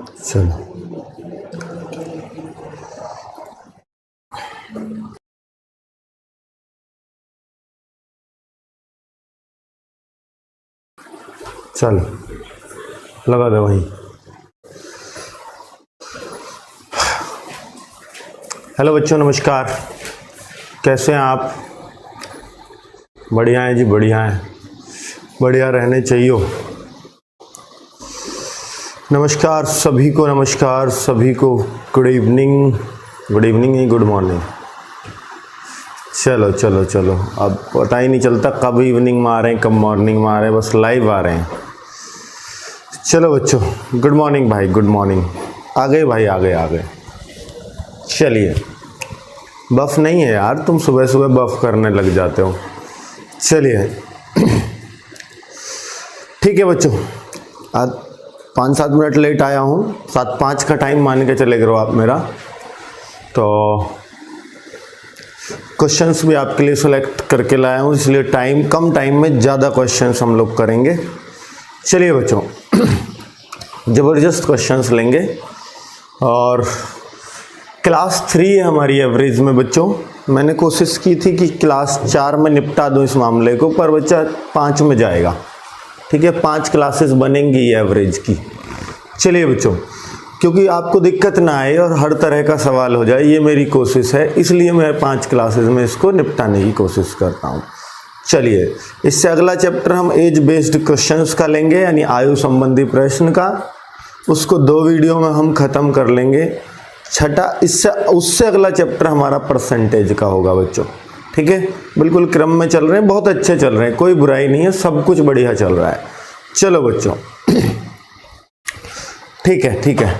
चलो चलो लगा दो वहीं। हेलो बच्चों, नमस्कार। कैसे हैं आप? बढ़िया हैं जी, बढ़िया हैं, बढ़िया रहने चाहिए। नमस्कार सभी को, नमस्कार सभी को। गुड इवनिंग, गुड इवनिंग नहीं, गुड मॉर्निंग। चलो चलो चलो, अब पता ही नहीं चलता कब इवनिंग में आ रहे हैं, कब मॉर्निंग में आ रहे हैं, बस लाइव आ रहे हैं। चलो बच्चों, गुड मॉर्निंग भाई, गुड मॉर्निंग। आ गए भाई, आ गए आ गए। चलिए, बफ नहीं है यार, तुम सुबह सुबह बफ करने लग जाते हो। चलिए ठीक है बच्चों, आज 5-7 मिनट लेट आया हूँ। 7:05 का टाइम मान के चले करो आप मेरा। तो क्वेश्चंस भी आपके लिए सेलेक्ट करके लाया हूँ, इसलिए कम टाइम में ज़्यादा क्वेश्चंस हम लोग करेंगे। चलिए बच्चों, ज़बरदस्त क्वेश्चंस लेंगे। और क्लास 3 है हमारी एवरेज में बच्चों। मैंने कोशिश की थी कि क्लास 4 में निपटा दूं इस मामले को, पर बच्चा 5 में जाएगा। ठीक है, 5 क्लासेस बनेंगी एवरेज की। चलिए बच्चों, क्योंकि आपको दिक्कत ना आए और हर तरह का सवाल हो जाए, ये मेरी कोशिश है, इसलिए मैं 5 क्लासेस में इसको निपटाने की कोशिश करता हूँ। चलिए, इससे अगला चैप्टर हम एज बेस्ड क्वेश्चंस का लेंगे, यानी आयु संबंधी प्रश्न का। उसको 2 वीडियो में हम खत्म कर लेंगे। छठा, उससे अगला चैप्टर हमारा परसेंटेज का होगा बच्चों। ठीक है, बिल्कुल क्रम में चल रहे हैं, बहुत अच्छे चल रहे हैं, कोई बुराई नहीं है, सब कुछ बढ़िया चल रहा है। चलो बच्चों ठीक है, ठीक है।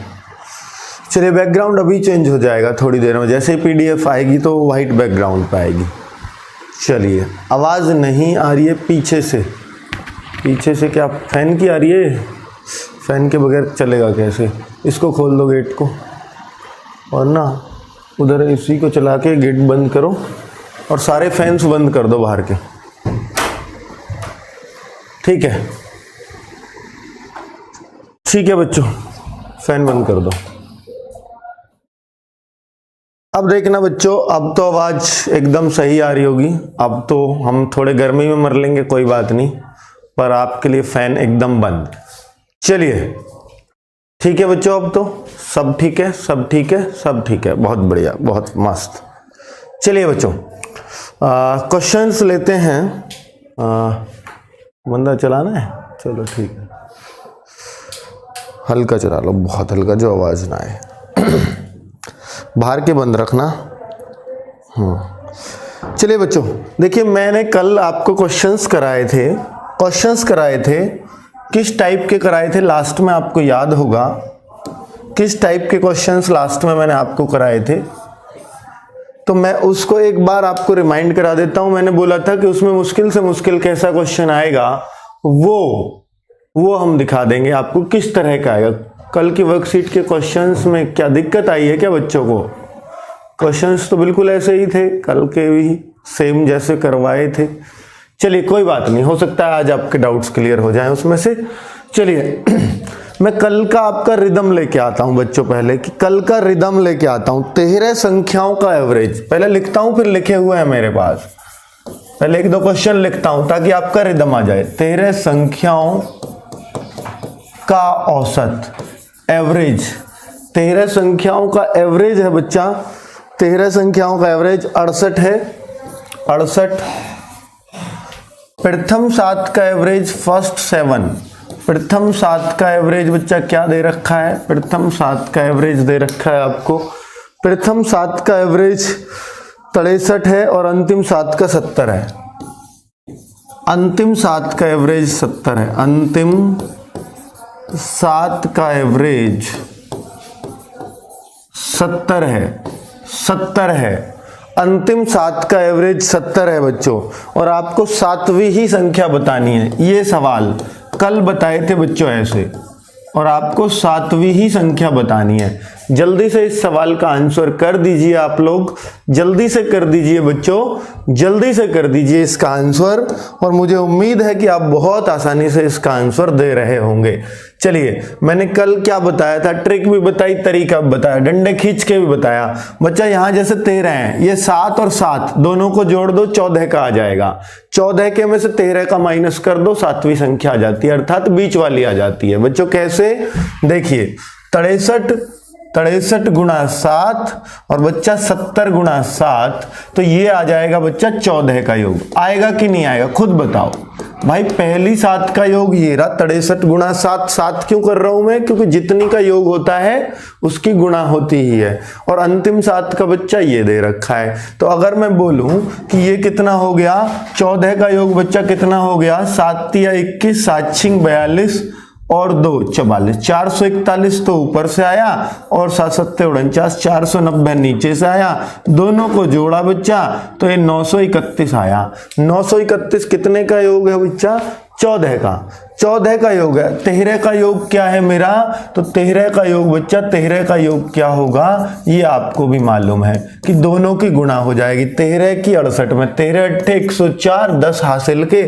चलिए, बैकग्राउंड अभी चेंज हो जाएगा थोड़ी देर में, जैसे ही पीडीएफ आएगी तो वाइट बैकग्राउंड पे आएगी। चलिए, आवाज़ नहीं आ रही है पीछे से। पीछे से क्या फैन की आ रही है? फैन के बगैर चलेगा कैसे? इसको खोल दो गेट को, और ना उधर इसी को चला के गेट बंद करो, और सारे फैंस बंद कर दो बाहर के। ठीक है, ठीक है बच्चों, फैन बंद कर दो। अब देखना बच्चों, अब तो आवाज एकदम सही आ रही होगी। अब तो हम थोड़े गर्मी में मर लेंगे, कोई बात नहीं, पर आपके लिए फैन एकदम बंद। चलिए ठीक है बच्चों, अब तो सब ठीक है, सब ठीक है, सब ठीक है, बहुत बढ़िया, बहुत मस्त। चलिए बच्चों, क्वेश्चंस लेते हैं। बंदा चलाना है, चलो ठीक है, हल्का चला लो, बहुत हल्का, जो आवाज़ ना आए। बाहर के बंद रखना। चलिए बच्चों, देखिए, मैंने कल आपको क्वेश्चंस कराए थे। किस टाइप के कराए थे लास्ट में आपको याद होगा? किस टाइप के क्वेश्चंस लास्ट में मैंने आपको कराए थे? तो मैं उसको एक बार आपको रिमाइंड करा देता हूं। मैंने बोला था कि उसमें मुश्किल से मुश्किल कैसा क्वेश्चन आएगा वो हम दिखा देंगे आपको, किस तरह का आएगा। कल की वर्कशीट के क्वेश्चंस में क्या दिक्कत आई है क्या बच्चों को? क्वेश्चंस तो बिल्कुल ऐसे ही थे, कल के भी सेम जैसे करवाए थे। चलिए कोई बात नहीं, हो सकता है आज आपके डाउट्स क्लियर हो जाएं उसमें से। चलिए मैं कल का आपका रिदम लेके आता हूं बच्चों। पहले कि कल का रिदम लेके आता हूं, 13 संख्याओं का एवरेज। पहले लिखता हूं, फिर लिखे हुए हैं मेरे पास। पहले 1-2 क्वेश्चन लिखता हूं ताकि आपका रिदम आ जाए। 13 संख्याओं का औसत, एवरेज। 13 संख्याओं का एवरेज है बच्चा, 13 संख्याओं का एवरेज 68 है। 68। प्रथम 7 का एवरेज, फर्स्ट 7। प्रथम 7 का एवरेज बच्चा क्या दे रखा है? प्रथम 7 का एवरेज दे रखा है आपको। प्रथम 7 का एवरेज 63 है और अंतिम 7 का 70 है। अंतिम 7 का एवरेज 70 है। अंतिम 7 का एवरेज 70 है। 70 है। अंतिम 7 का एवरेज 70 है बच्चों। और आपको 7वीं ही संख्या बतानी है। ये सवाल कल बताए थे बच्चों ऐसे, और आपको 7वीं ही संख्या बतानी है। जल्दी से इस सवाल का आंसर कर दीजिए आप लोग, जल्दी से कर दीजिए बच्चों, जल्दी से कर दीजिए इसका आंसर। और मुझे उम्मीद है कि आप बहुत आसानी से इसका आंसर दे रहे होंगे। चलिए, मैंने कल क्या बताया था, ट्रिक भी बताई, तरीका भी बताया, डंडे खींच के भी बताया। बच्चा यहाँ जैसे 13 है, ये 7 और 7 दोनों को जोड़ दो, 14 का आ जाएगा। 14 के में से 13 का माइनस कर दो, 7वीं संख्या आ जाती है, अर्थात बीच वाली आ जाती है। बच्चों कैसे, देखिए 63 गुणा 7 और बच्चा 70 गुणा 7, तो ये आ जाएगा बच्चा 14 का योग। आएगा कि नहीं आएगा, खुद बताओ भाई। पहली 7 का योग ये रहा, 63 गुणा 7। 7 क्यों कर रहा हूं मैं, क्योंकि जितनी का योग होता है उसकी गुणा होती ही है। और अंतिम 7 का बच्चा ये दे रखा है। तो अगर मैं बोलूं कि ये कितना हो गया, 14 का योग बच्चा कितना हो गया, 7 या 21, 7 छिंग 42 और 2 44, 441 तो ऊपर से आया और 7 7 49, 490 नीचे से आया। दोनों को जोड़ा बच्चा तो ये 931 आया। 931 कितने का योग है बच्चा, 14 का। 14 का योग है। 13 का योग क्या है मेरा, तो 13 का योग बच्चा, 13 का योग क्या होगा ये आपको भी मालूम है कि दोनों की गुणा हो जाएगी। 13 की 68 में 13 अट्ठे 104, 10 हासिल के,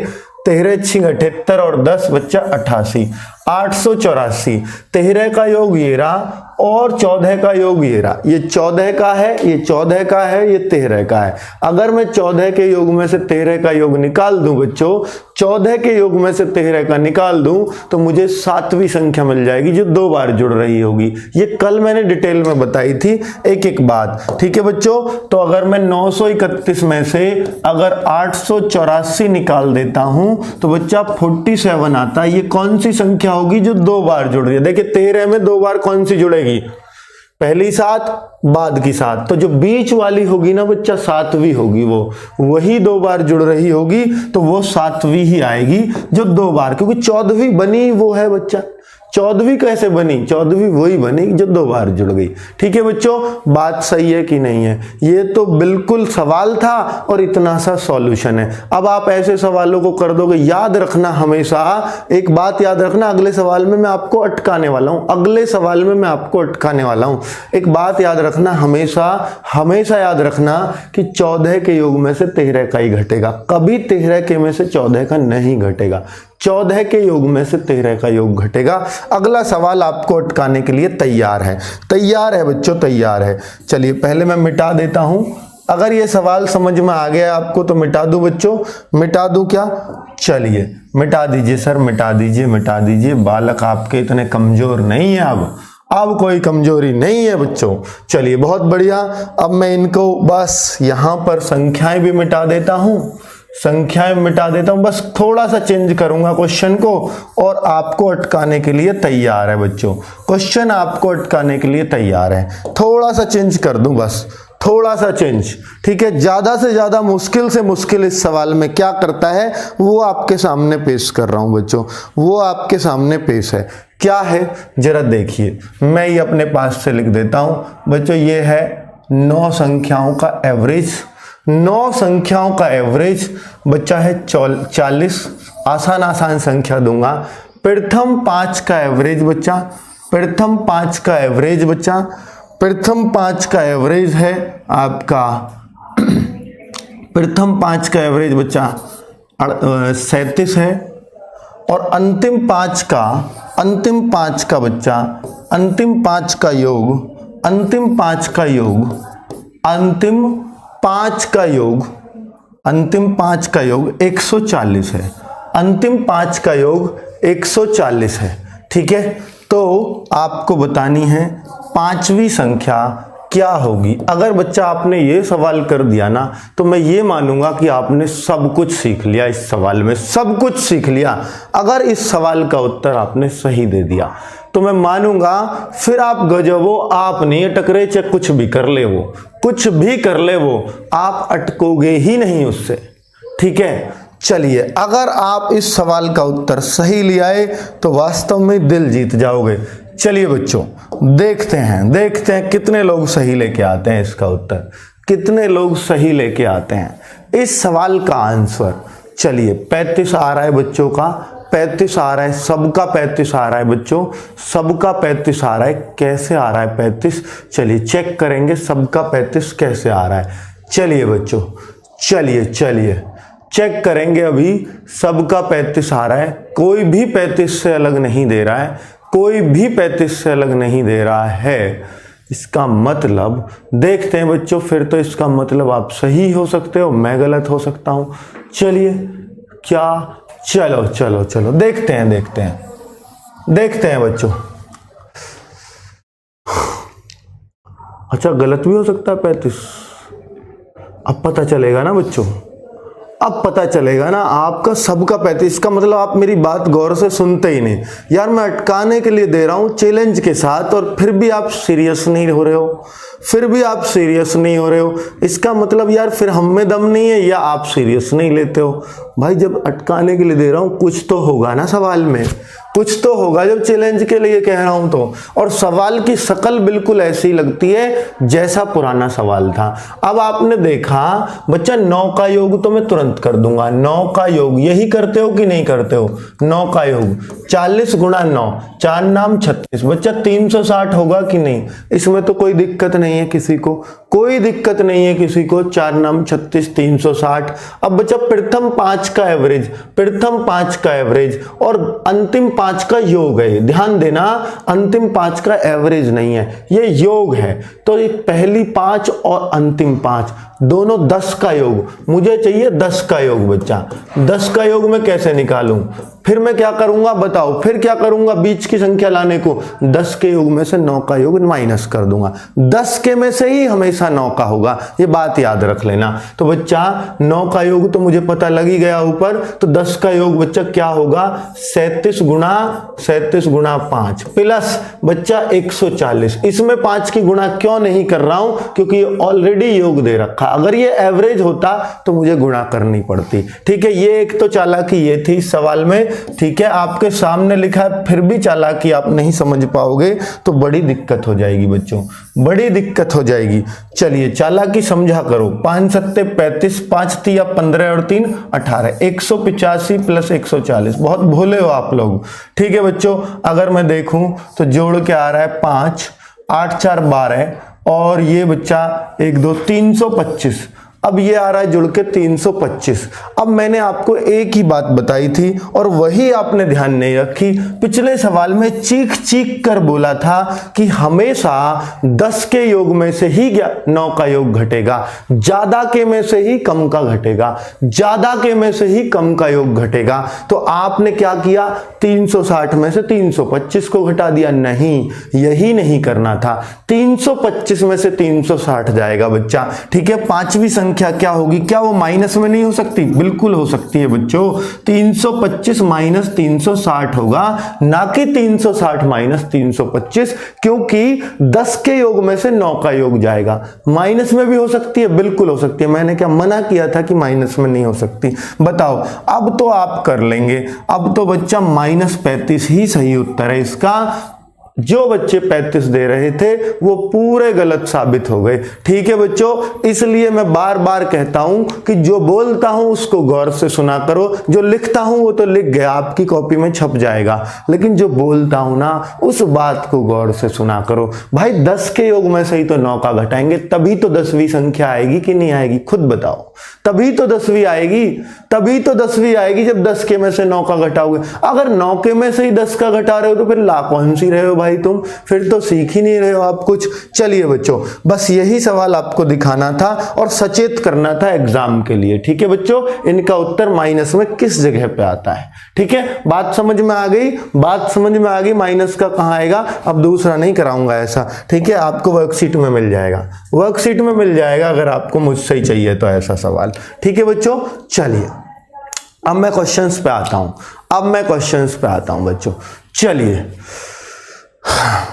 13 छिंग 78 और 10 बच्चा 88, 884। 13 का योग ये रहा और 14 का योग ये रहा। ये 14 का है, ये 14 का है, ये 13 का है। अगर मैं 14 के योग में से 13 का योग निकाल दूं बच्चों, 14 के योग में से 13 का निकाल दूं तो मुझे 7वीं संख्या मिल जाएगी जो 2 बार जुड़ रही होगी। ये कल मैंने डिटेल में बताई थी एक एक बात, ठीक है बच्चों। तो अगर मैं 931 में से अगर 884 निकाल देता हूं तो बच्चा 47 आता है। ये कौन सी संख्या होगी जो 2 बार जुड़ रही है। देखिए 13 में 2 बार कौन सी जुड़ेगी, पहली 7 बाद की 7, तो जो बीच वाली होगी ना बच्चा 7वीं होगी, वो वही 2 बार जुड़ रही होगी तो वो 7वीं ही आएगी जो 2 बार, क्योंकि 14वीं बनी वो है बच्चा। 14वीं कैसे बनी, 14वीं वही बनी जो 2 बार जुड़ गई। ठीक है बच्चों, बात सही है कि नहीं है। ये तो बिल्कुल सवाल था और इतना सा सॉल्यूशन है। अब आप ऐसे सवालों को कर दोगे। याद रखना, हमेशा एक बात याद रखना, अगले सवाल में मैं आपको अटकाने वाला हूं, अगले सवाल में मैं आपको अटकाने वाला हूं। एक बात याद रखना, हमेशा याद रखना कि 14 के योग में से 13 का ही घटेगा, कभी 13 के में से 14 का नहीं घटेगा। 14 के योग में से 13 का योग घटेगा। अगला सवाल आपको अटकाने के लिए तैयार है, तैयार है बच्चों, तैयार है। चलिए पहले मैं मिटा देता हूं। अगर ये सवाल समझ में आ गया आपको तो मिटा दूं बच्चों, मिटा दूं क्या, चलिए मिटा दीजिए सर, मिटा दीजिए, मिटा दीजिए। बालक आपके इतने कमजोर नहीं है, अब कोई कमजोरी नहीं है बच्चों। चलिए बहुत बढ़िया। अब मैं इनको बस यहां पर संख्याएं भी मिटा देता हूं, संख्याएं मिटा देता हूं, बस थोड़ा सा चेंज करूंगा क्वेश्चन को और आपको अटकाने के लिए तैयार है बच्चों। क्वेश्चन आपको अटकाने के लिए तैयार है, थोड़ा सा चेंज कर दूं, बस थोड़ा सा चेंज, ठीक है। ज्यादा से ज्यादा मुश्किल से मुश्किल इस सवाल में क्या करता है वो आपके सामने पेश कर रहा हूं बच्चों, वो आपके सामने पेश है। क्या है जरा देखिए, मैं ये अपने पास से लिख देता हूं बच्चों। ये है 9 संख्याओं का एवरेज, 9 संख्याओं का एवरेज बच्चा है 40। आसान संख्या दूंगा। प्रथम 5 का एवरेज बच्चा, प्रथम 5 का एवरेज बच्चा, प्रथम 5 का एवरेज है आपका, प्रथम 5 का एवरेज बच्चा 37 है। और अंतिम 5 का बच्चा, अंतिम 5 का योग, अंतिम 5 का योग, अंतिम 5 का योग, अंतिम 5 का योग 140 है। अंतिम 5 का योग 140 है, ठीक है। तो आपको बतानी है 5वीं संख्या क्या होगी। अगर बच्चा आपने ये सवाल कर दिया ना तो मैं ये मानूंगा कि आपने सब कुछ सीख लिया, इस सवाल में सब कुछ सीख लिया। अगर इस सवाल का उत्तर आपने सही दे दिया तो मैं मानूंगा फिर आप गजबो, आप नहीं अटकरे, चाहे कुछ भी कर ले वो, कुछ भी कर ले वो, आप अटकोगे ही नहीं उससे, ठीक है। चलिए अगर आप इस सवाल का उत्तर सही ले आए तो वास्तव में दिल जीत जाओगे। चलिए बच्चों देखते हैं कितने लोग सही लेके आते हैं इसका उत्तर, कितने लोग सही लेके आते हैं इस सवाल का आंसर। चलिए 35 आ रहा है बच्चों का, 35 आ रहा है, सबका 35 आ रहा है बच्चों, सबका 35 आ रहा है। कैसे आ रहा है 35? चलिए चेक करेंगे सबका 35 कैसे आ रहा है। चलिए बच्चों, चलिए चेक करेंगे। अभी सबका 35 आ रहा है, कोई भी 35 से अलग नहीं दे रहा है, कोई भी 35 से अलग नहीं दे रहा है। इसका मतलब देखते हैं बच्चों, फिर तो इसका मतलब आप सही हो सकते हो, मैं गलत हो सकता हूं। चलिए क्या, चलो देखते हैं बच्चों। अच्छा, गलत भी हो सकता है 35। अब पता चलेगा ना बच्चों, अब पता चलेगा ना। आपका सबका 35 का मतलब आप मेरी बात गौर से सुनते ही नहीं यार। मैं अटकाने के लिए दे रहा हूं चैलेंज के साथ, और फिर भी आप सीरियस नहीं हो रहे हो, इसका मतलब यार फिर हम में दम नहीं है या आप सीरियस नहीं लेते हो। भाई जब अटकाने के लिए दे रहा हूं कुछ तो होगा ना सवाल में, कुछ तो होगा जब चैलेंज के लिए कह रहा हूं तो। और सवाल की शक्ल बिल्कुल ऐसी लगती है जैसा पुराना सवाल था। अब आपने देखा बच्चा 9 का योग तो मैं तुरंत कर दूंगा। 9 का योग यही करते हो कि नहीं करते हो? 9 का योग 40 गुणा 9, 4 नाम 36, बच्चा 360 होगा कि नहीं? इसमें तो कोई दिक्कत नहीं है किसी को, कोई दिक्कत नहीं है किसी को। 4 नाम 36, 360। अब बच्चा प्रथम 5 का एवरेज और अंतिम 5 का योग है। ध्यान देना, अंतिम 5 का एवरेज नहीं है, ये योग है। तो ये पहली 5 और अंतिम 5 दोनों 10 का योग, मुझे चाहिए 10 का योग बच्चा। 10 का योग मैं कैसे निकालूं? फिर मैं क्या करूंगा बताओ, फिर क्या करूंगा बीच की संख्या लाने को? 10 के योग में से 9 का योग माइनस कर दूंगा। 10 के में से ही हमेशा 9 का होगा, ये बात याद रख लेना। तो बच्चा 9 का योग तो मुझे पता लग ही गया ऊपर, तो 10 का योग बच्चा क्या होगा? 37 गुणा 5 प्लस बच्चा 140। इसमें 5 की गुणा क्यों नहीं कर रहा हूं? क्योंकि ये ऑलरेडी योग दे रखा। अगर ये एवरेज होता तो मुझे गुणा करनी पड़ती। ठीक है, ये एक तो चालाकी ये थी सवाल में। ठीक है, आपके सामने लिखा है फिर भी चालाकी आप नहीं समझ पाओगे तो बड़ी दिक्कत हो जाएगी बच्चों, बड़ी दिक्कत हो जाएगी। चलिए चालाकी समझा करो। 5 सत्ते 35, 5 तिया 15 और 3 18, 185 प्लस 140। बहुत भोले हो आप लोग। ठीक है बच्चों, अगर मैं देखूं तो जोड़ के आ रहा है 5, 8 4 12 और ये बच्चा 1 2 325। अब ये आ रहा है जुड़ के 325। अब मैंने आपको एक ही बात बताई थी और वही आपने ध्यान नहीं रखी। पिछले सवाल में चीख चीख कर बोला था कि हमेशा 10 के योग में से ही 9 का योग घटेगा, ज्यादा के में से ही कम का घटेगा, ज्यादा के में से ही कम का योग घटेगा। तो आपने क्या किया? 360 में से 325 को घटा दिया। नहीं, यही नहीं करना था। 325 में से 360 जाएगा बच्चा। ठीक है, पांचवी संख्या क्या होगी? क्या वो माइनस में नहीं हो सकती? बिल्कुल हो सकती है बच्चों। 325 माइनस 360 होगा, ना कि 360 माइनस 325, क्योंकि 10 के योग में से 9 का योग जाएगा। माइनस में भी हो सकती है, बिल्कुल हो सकती है। मैंने क्या मना किया था कि माइनस में नहीं हो सकती? बताओ, अब तो आप कर लेंगे। अब तो बच्चा -35 ही सही उत्तर है इसका। जो बच्चे 35 दे रहे थे वो पूरे गलत साबित हो गए। ठीक है बच्चों, इसलिए मैं बार बार कहता हूं कि जो बोलता हूं उसको गौर से सुना करो। जो लिखता हूं वो तो लिख गया, आपकी कॉपी में छप जाएगा, लेकिन जो बोलता हूं ना उस बात को गौर से सुना करो। भाई 10 के योग में से ही तो 9 का घटाएंगे, तभी तो 10वीं संख्या आएगी कि नहीं आएगी? खुद बताओ। तभी तो 10वीं आएगी, तभी तो 10वीं आएगी जब 10 के में से 9 का घटाओगे। अगर 9 के में से ही 10 का घटा रहे हो तो फिर ला कौन सी रहे हो भाई तुम? फिर तो सीख ही नहीं रहे हो आप कुछ। चलिए बच्चों, बस यही सवाल आपको दिखाना था और सचेत करना था एग्जाम के लिए। ठीक है बच्चों, इनका उत्तर माइनस में किस जगह पे आता है? ठीक है, बात समझ में आ गई? बात समझ में आ गई? माइनस का कहां आएगा? अब दूसरा नहीं कराऊंगा ऐसा। ठीक है, आपको वर्कशीट में मिल जाएगा, वर्कशीट में मिल जाएगा अगर आपको मुझसे ही चाहिए तो ऐसा सवाल। ठीक है बच्चों, चलिए अब मैं क्वेश्चंस पे आता हूं, बच्चों। चलिए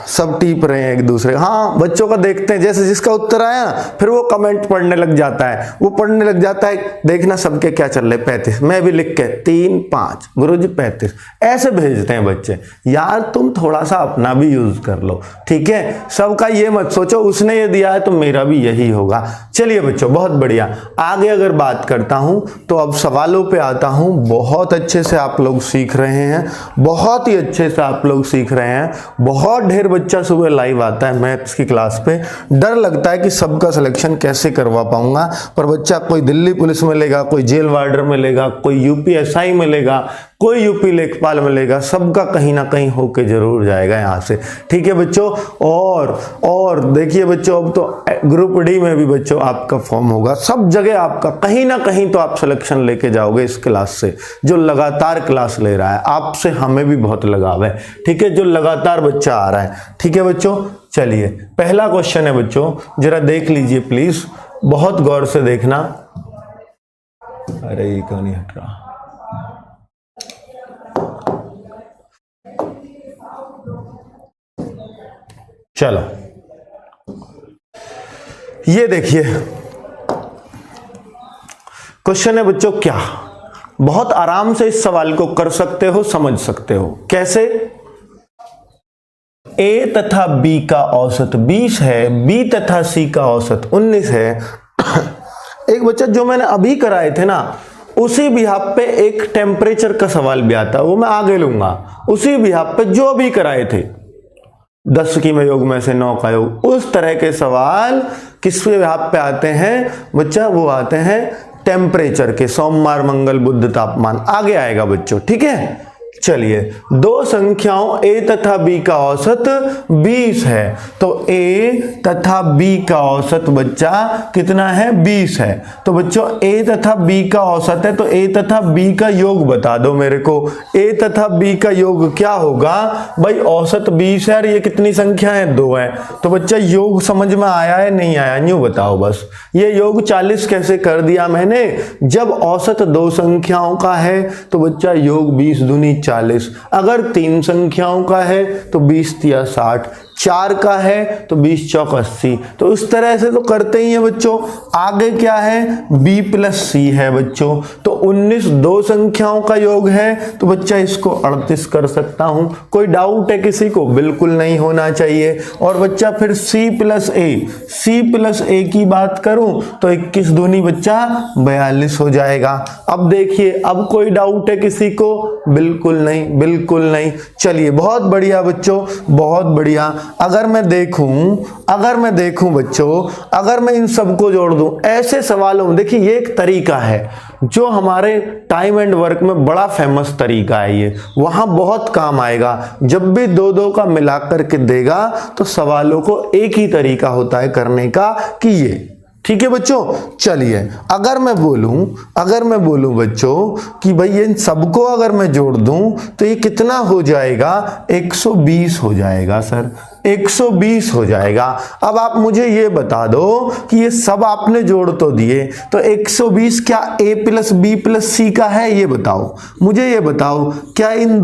सब टीप रहे हैं एक दूसरे। हाँ, बच्चों का देखते हैं, जैसे जिसका उत्तर आया फिर वो कमेंट पढ़ने लग जाता है, वो पढ़ने लग जाता है, देखना सबके क्या चल रहे, 35, मैं भी लिख के 3 5 गुरुजी 35 ऐसे भेजते हैं बच्चे। यार तुम थोड़ा सा अपना भी यूज कर लो, ठीक है, सबका ये मत सोचो उसने ये दिया है तो मेरा भी यही होगा। चलिए बच्चों बहुत बढ़िया, आगे अगर बात करता हूं तो अब सवालों पे आता हूं। बहुत अच्छे से आप लोग सीख रहे हैं, बहुत ही अच्छे से आप लोग सीख रहे हैं। बहुत ढेर बच्चा सुबह लाइव आता है मैथ्स की क्लास पे, डर लगता है कि सबका सिलेक्शन कैसे करवा पाऊंगा, पर बच्चा कोई दिल्ली पुलिस में लेगा, कोई जेल वार्डर में लेगा, कोई यूपीएसआई में लेगा, कोई यूपी लेखपाल में लेगा, सबका कहीं ना कहीं होके जरूर जाएगा यहाँ से, ठीक है बच्चों। और देखिए बच्चों, अब तो ग्रुप डी में भी बच्चों आपका फॉर्म होगा, सब जगह आपका कहीं ना कहीं तो आप सिलेक्शन लेके जाओगे इस क्लास से, जो लगातार क्लास ले रहा है। आपसे हमें भी बहुत लगाव है, ठीक है, जो लगातार बच्चा आ रहा है, ठीक है बच्चों। चलिए पहला क्वेश्चन है बच्चों, जरा देख लीजिए प्लीज, बहुत गौर से देखना। अरे ये क्यों नहीं हट रहा, चलो ये देखिए क्वेश्चन है बच्चों, क्या बहुत आराम से इस सवाल को कर सकते हो, समझ सकते हो कैसे। ए तथा बी का औसत 20 है, बी तथा सी का औसत 19 है। एक बच्चा जो मैंने अभी कराए थे ना, उसी बिहाफ पे एक टेम्परेचर का सवाल भी आता है, वो मैं आगे लूंगा। उसी बिहाफ पे जो अभी कराए थे, 10 की योग में से 9 का योग, उस तरह के सवाल किस बिहाफ पे आते हैं बच्चा, वो आते हैं टेम्परेचर के, सोमवार मंगल बुध तापमान, आगे आएगा बच्चों, ठीक है। चलिए दो संख्याओं a तथा b का औसत 20 है, तो a तथा b का औसत बच्चा कितना है, 20 है। तो बच्चों a तथा b का औसत है, तो a तथा b का योग बता दो मेरे को। a तथा b का योग क्या होगा भाई, औसत 20 है और ये कितनी संख्या है, 2 है। तो बच्चा योग समझ में आया है नहीं आया, न्यू बताओ बस। ये योग 40 कैसे कर दिया मैंने, जब औसत 2 संख्याओं का है तो बच्चा योग 20 दूनी 40, अगर 3 संख्याओं का है तो 20 तिया 60, 4 का है तो 20 चौक 80। तो इस तरह से तो करते ही हैं बच्चों। आगे क्या है, b प्लस c है बच्चों, तो 19 2 संख्याओं का योग है, तो बच्चा इसको 38 कर सकता हूं। कोई डाउट है किसी को, बिल्कुल नहीं होना चाहिए। और बच्चा फिर c प्लस a की बात करूं तो 21 दूनी बच्चा 42 हो जाएगा। अब देखिए, अब कोई डाउट है किसी को, बिल्कुल नहीं, बिल्कुल नहीं। चलिए बहुत बढ़िया बच्चों, बहुत बढ़िया। अगर मैं देखूं बच्चों, अगर मैं इन सबको जोड़ दूं ऐसे सवालों में, देखिए ये एक तरीका है जो हमारे टाइम एंड वर्क में बड़ा फेमस तरीका है, ये वहां बहुत काम आएगा। जब भी 2-2 का मिला करके देगा तो सवालों को एक ही तरीका होता है करने का कि ये, ठीक है बच्चों। चलिए अगर मैं बोलूं बच्चों कि भाई इन सबको अगर मैं जोड़ दूं तो ये कितना हो जाएगा, 120 हो जाएगा सर, 120 हो जाएगा। अब आप मुझे ये बता दो कि ये सब आपने जोड़ तो दिए, तो 120 क्या a plus b plus c का है, ये बताओ मुझे, ये बताओ क्या इन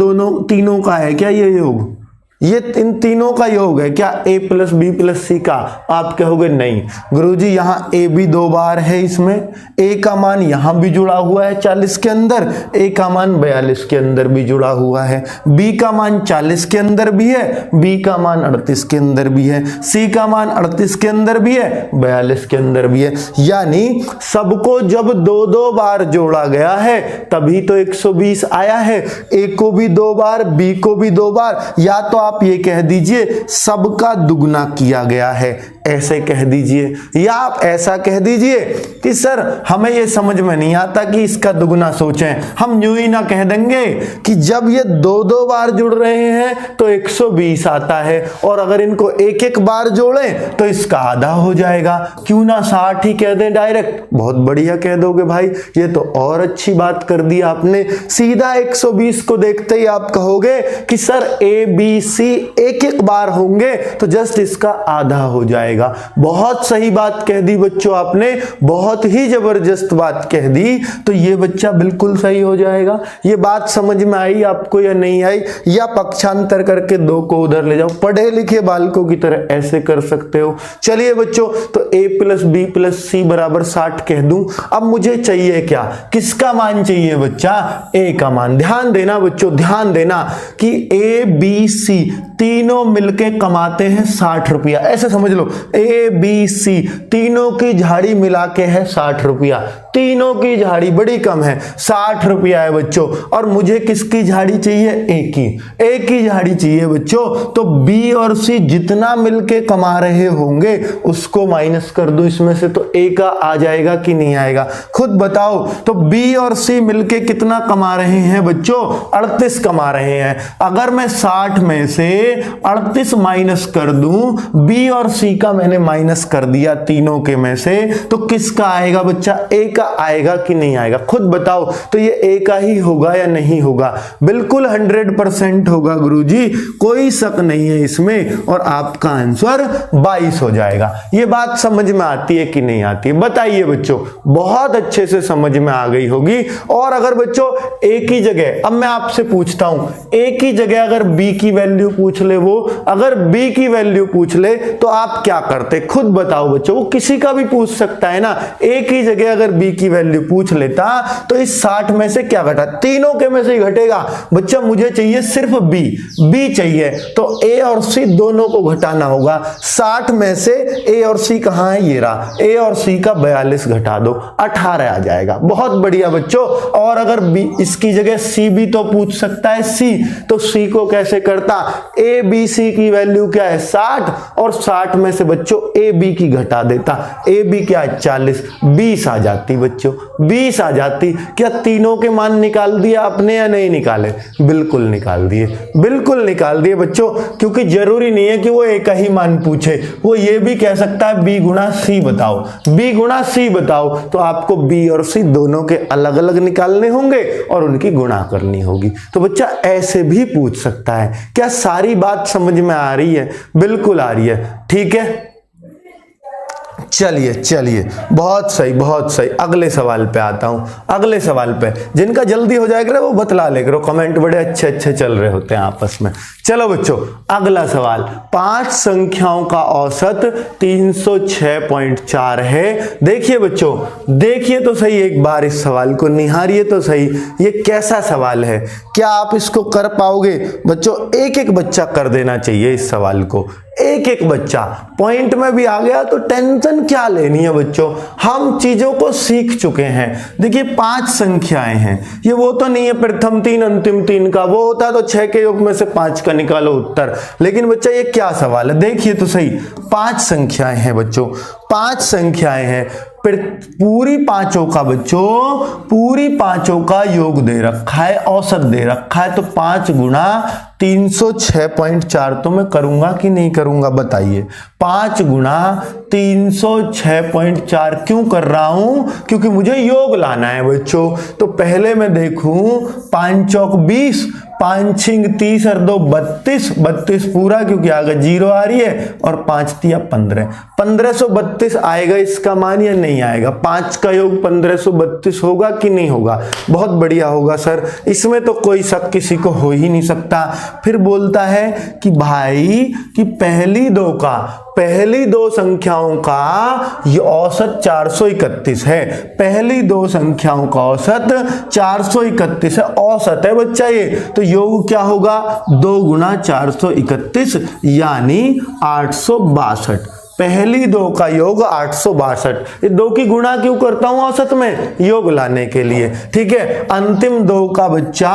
तीनों का है क्या ये योग, ये इन तीनों का योग है क्या, a प्लस बी प्लस सी का। आप कहोगे नहीं गुरुजी यहाँ a भी 2 बार है, इसमें a का मान यहाँ भी जुड़ा हुआ है 40 के अंदर, a का मान 42 के अंदर भी जुड़ा हुआ है, b का मान 40 के अंदर भी है, b का मान 38 के अंदर भी है, c का मान 38 के अंदर भी है, 42 के अंदर भी है। यानी सबको जब 2-2 बार जोड़ा गया है तभी तो 120 आया है। a को भी 2 बार, b को भी 2 बार, या तो आप ये कह दीजिए सबका दुगना किया गया है, ऐसे कह दीजिए, या आप ऐसा कह दीजिए कि सर हमें ये समझ में नहीं आता कि इसका दुगना सोचें, हम यूं ही ना कह देंगे कि जब ये 2-2 बार जुड़ रहे हैं तो 120 आता है, और अगर इनको 1-1 बार जोड़ें तो इसका आधा हो जाएगा, क्यों ना 60 ही कह दें डायरेक्ट। बहुत बढ़िया कह दोगे भाई, ये तो और अच्छी बात कर दी आपने। सीधा 120 को देखते ही आप कहोगे कि सर a b सी एक एक बार होंगे तो जस्ट इसका आधा हो जाएगा। बहुत सही बात कह दी बच्चों आपने, बहुत ही जबरदस्त बात कह दी। तो ये बच्चा बिल्कुल सही हो जाएगा। ये बात समझ में आई आपको या नहीं आई? या पक्षांतर करके 2 को उधर ले जाओ, पढ़े लिखे बालकों की तरह ऐसे कर सकते हो। चलिए बच्चों, तो a + b + c = 60 कह दूं। अब मुझे चाहिए क्या? किसका मान चाहिए बच्चा? a का मान। ध्यान देना बच्चों, ध्यान देना कि a b c तीनों मिलके कमाते हैं 60 रुपया। ऐसे समझ लो, a b c तीनों की झाड़ी मिला के है 60 रुपया। तीनों की झाड़ी बड़ी कम है, 60 रुपया है बच्चों। और मुझे किसकी झाड़ी चाहिए? a की झाड़ी चाहिए बच्चों। तो b और c जितना मिलके कमा रहे होंगे उसको माइनस कर दो इसमें से, तो a का आ जाएगा कि नहीं आएगा? खुद बताओ। तो b और c मिलके कितना कमा रहे हैं बच्चों? 38 कमा रहे हैं। अगर मैं 60 में से 38 माइनस कर दूं, b और c का मैंने माइनस कर दिया तीनों के में से, तो किसका आएगा बच्चा? a का आएगा कि नहीं आएगा? खुद बताओ। तो ये a का ही होगा या नहीं होगा? बिल्कुल 100% होगा गुरुजी, कोई शक नहीं है इसमें। और आपका आंसर 22 हो जाएगा। ये बात समझ में आती है कि नहीं आती है? बताइए बच्चों। बहुत अच्छे से समझ में आ गई होगी। और अगर बच्चों a की जगह, अब मैं आपसे पूछता हूं, a की जगह अगर b की वैल्यू पूछ ले, वो अगर b की वैल्यू पूछ ले तो आप क्या करते? खुद बताओ बच्चों। वो किसी का भी पूछ सकता है ना। a की जगह अगर b की वैल्यू पूछ लेता तो इस 60 में से क्या घटा? तीनों के में से ही घटेगा बच्चा। मुझे चाहिए सिर्फ b चाहिए, तो a और c दोनों को घटाना होगा। 60 में से a और c कहां है? ये रहा। a और c का 42 घटा दो, 18 आ जाएगा। बहुत बढ़िया बच्चों। और अगर b, इसकी जगह c भी तो पूछ सकता है c, तो c को कैसे करता? a b c की वैल्यू क्या है? 60, और 60 में से बच्चों a b की घटा देता। a b क्या है? 40, 20 आ जाती बच्चों, 20 आ जाती। क्या तीनों के मान निकाल दिया आपने या नहीं निकाले? बिल्कुल निकाल दिए, बिल्कुल निकाल दिए बच्चों। क्योंकि जरूरी नहीं है कि वो एक ही मान पूछे, वो ये भी कह सकता है b गुणा c बताओ, b गुणा c बताओ। तो आपको b और c दोनों के अलग अलग निकालने होंगे और उनकी गुणा करनी होगी। तो बच्चा ऐसे भी पूछ सकता है। क्या सारी बात समझ में आ रही है? बिल्कुल आ रही है। ठीक है, चलिए चलिए, बहुत सही बहुत सही। अगले सवाल पे आता हूं। अगले सवाल पे जिनका जल्दी हो जाएगा वो बतला ले करो, कमेंट बड़े अच्छे अच्छे चल रहे होते हैं आपस में। चलो बच्चों, अगला सवाल। 5 संख्याओं का औसत 306.4 है। देखिए बच्चों, देखिए तो सही, एक बार इस सवाल को निहारिए तो सही। ये कैसा सवाल है? क्या आप इसको कर पाओगे बच्चों? एक एक बच्चा कर देना चाहिए इस सवाल को, एक एक बच्चा। पॉइंट में भी आ गया तो टेंशन क्या लेनी है बच्चों, हम चीजों को सीख चुके हैं। देखिए 5 संख्याएं हैं, ये वो तो नहीं है प्रथम 3 अंतिम 3 का, वो होता तो 6 के योग में से 5 का निकालो उत्तर। लेकिन बच्चा ये क्या सवाल है? देखिए तो सही, 5 संख्याएं हैं बच्चों, 5 संख्याएं हैं। पूरी पांचों का बच्चों, पूरी पांचों का योग दे रखा है, औसत दे रखा है। तो 5 गुणा 306.4 तो मैं करूंगा कि नहीं करूंगा? बताइए। 5 गुणा 306.4 क्यों कर रहा हूं? क्योंकि मुझे योग लाना है बच्चों। तो पहले मैं देखूं, 5 चौक 20, 5 छिंग 30 और 2 32, 32 पूरा क्योंकि आगे 0 आ रही है, और 5 तिया 15, 1532 आएगा इसका मान या नहीं आएगा? 5 का योग 1532 होगा कि नहीं होगा? बहुत बढ़िया होगा सर, इसमें तो कोई शक किसी को हो ही नहीं सकता। फिर बोलता है कि भाई कि पहली दो संख्याओं का ये औसत 431 है। पहली 2 संख्याओं का औसत 431 है, औसत है बच्चा ये। तो योग क्या होगा? 2 गुणा 431 यानी 862। पहली 2 का योग 862। ये 2 की गुणा क्यों करता हूं औसत में? योग लाने के लिए। ठीक है, अंतिम 2 का बच्चा,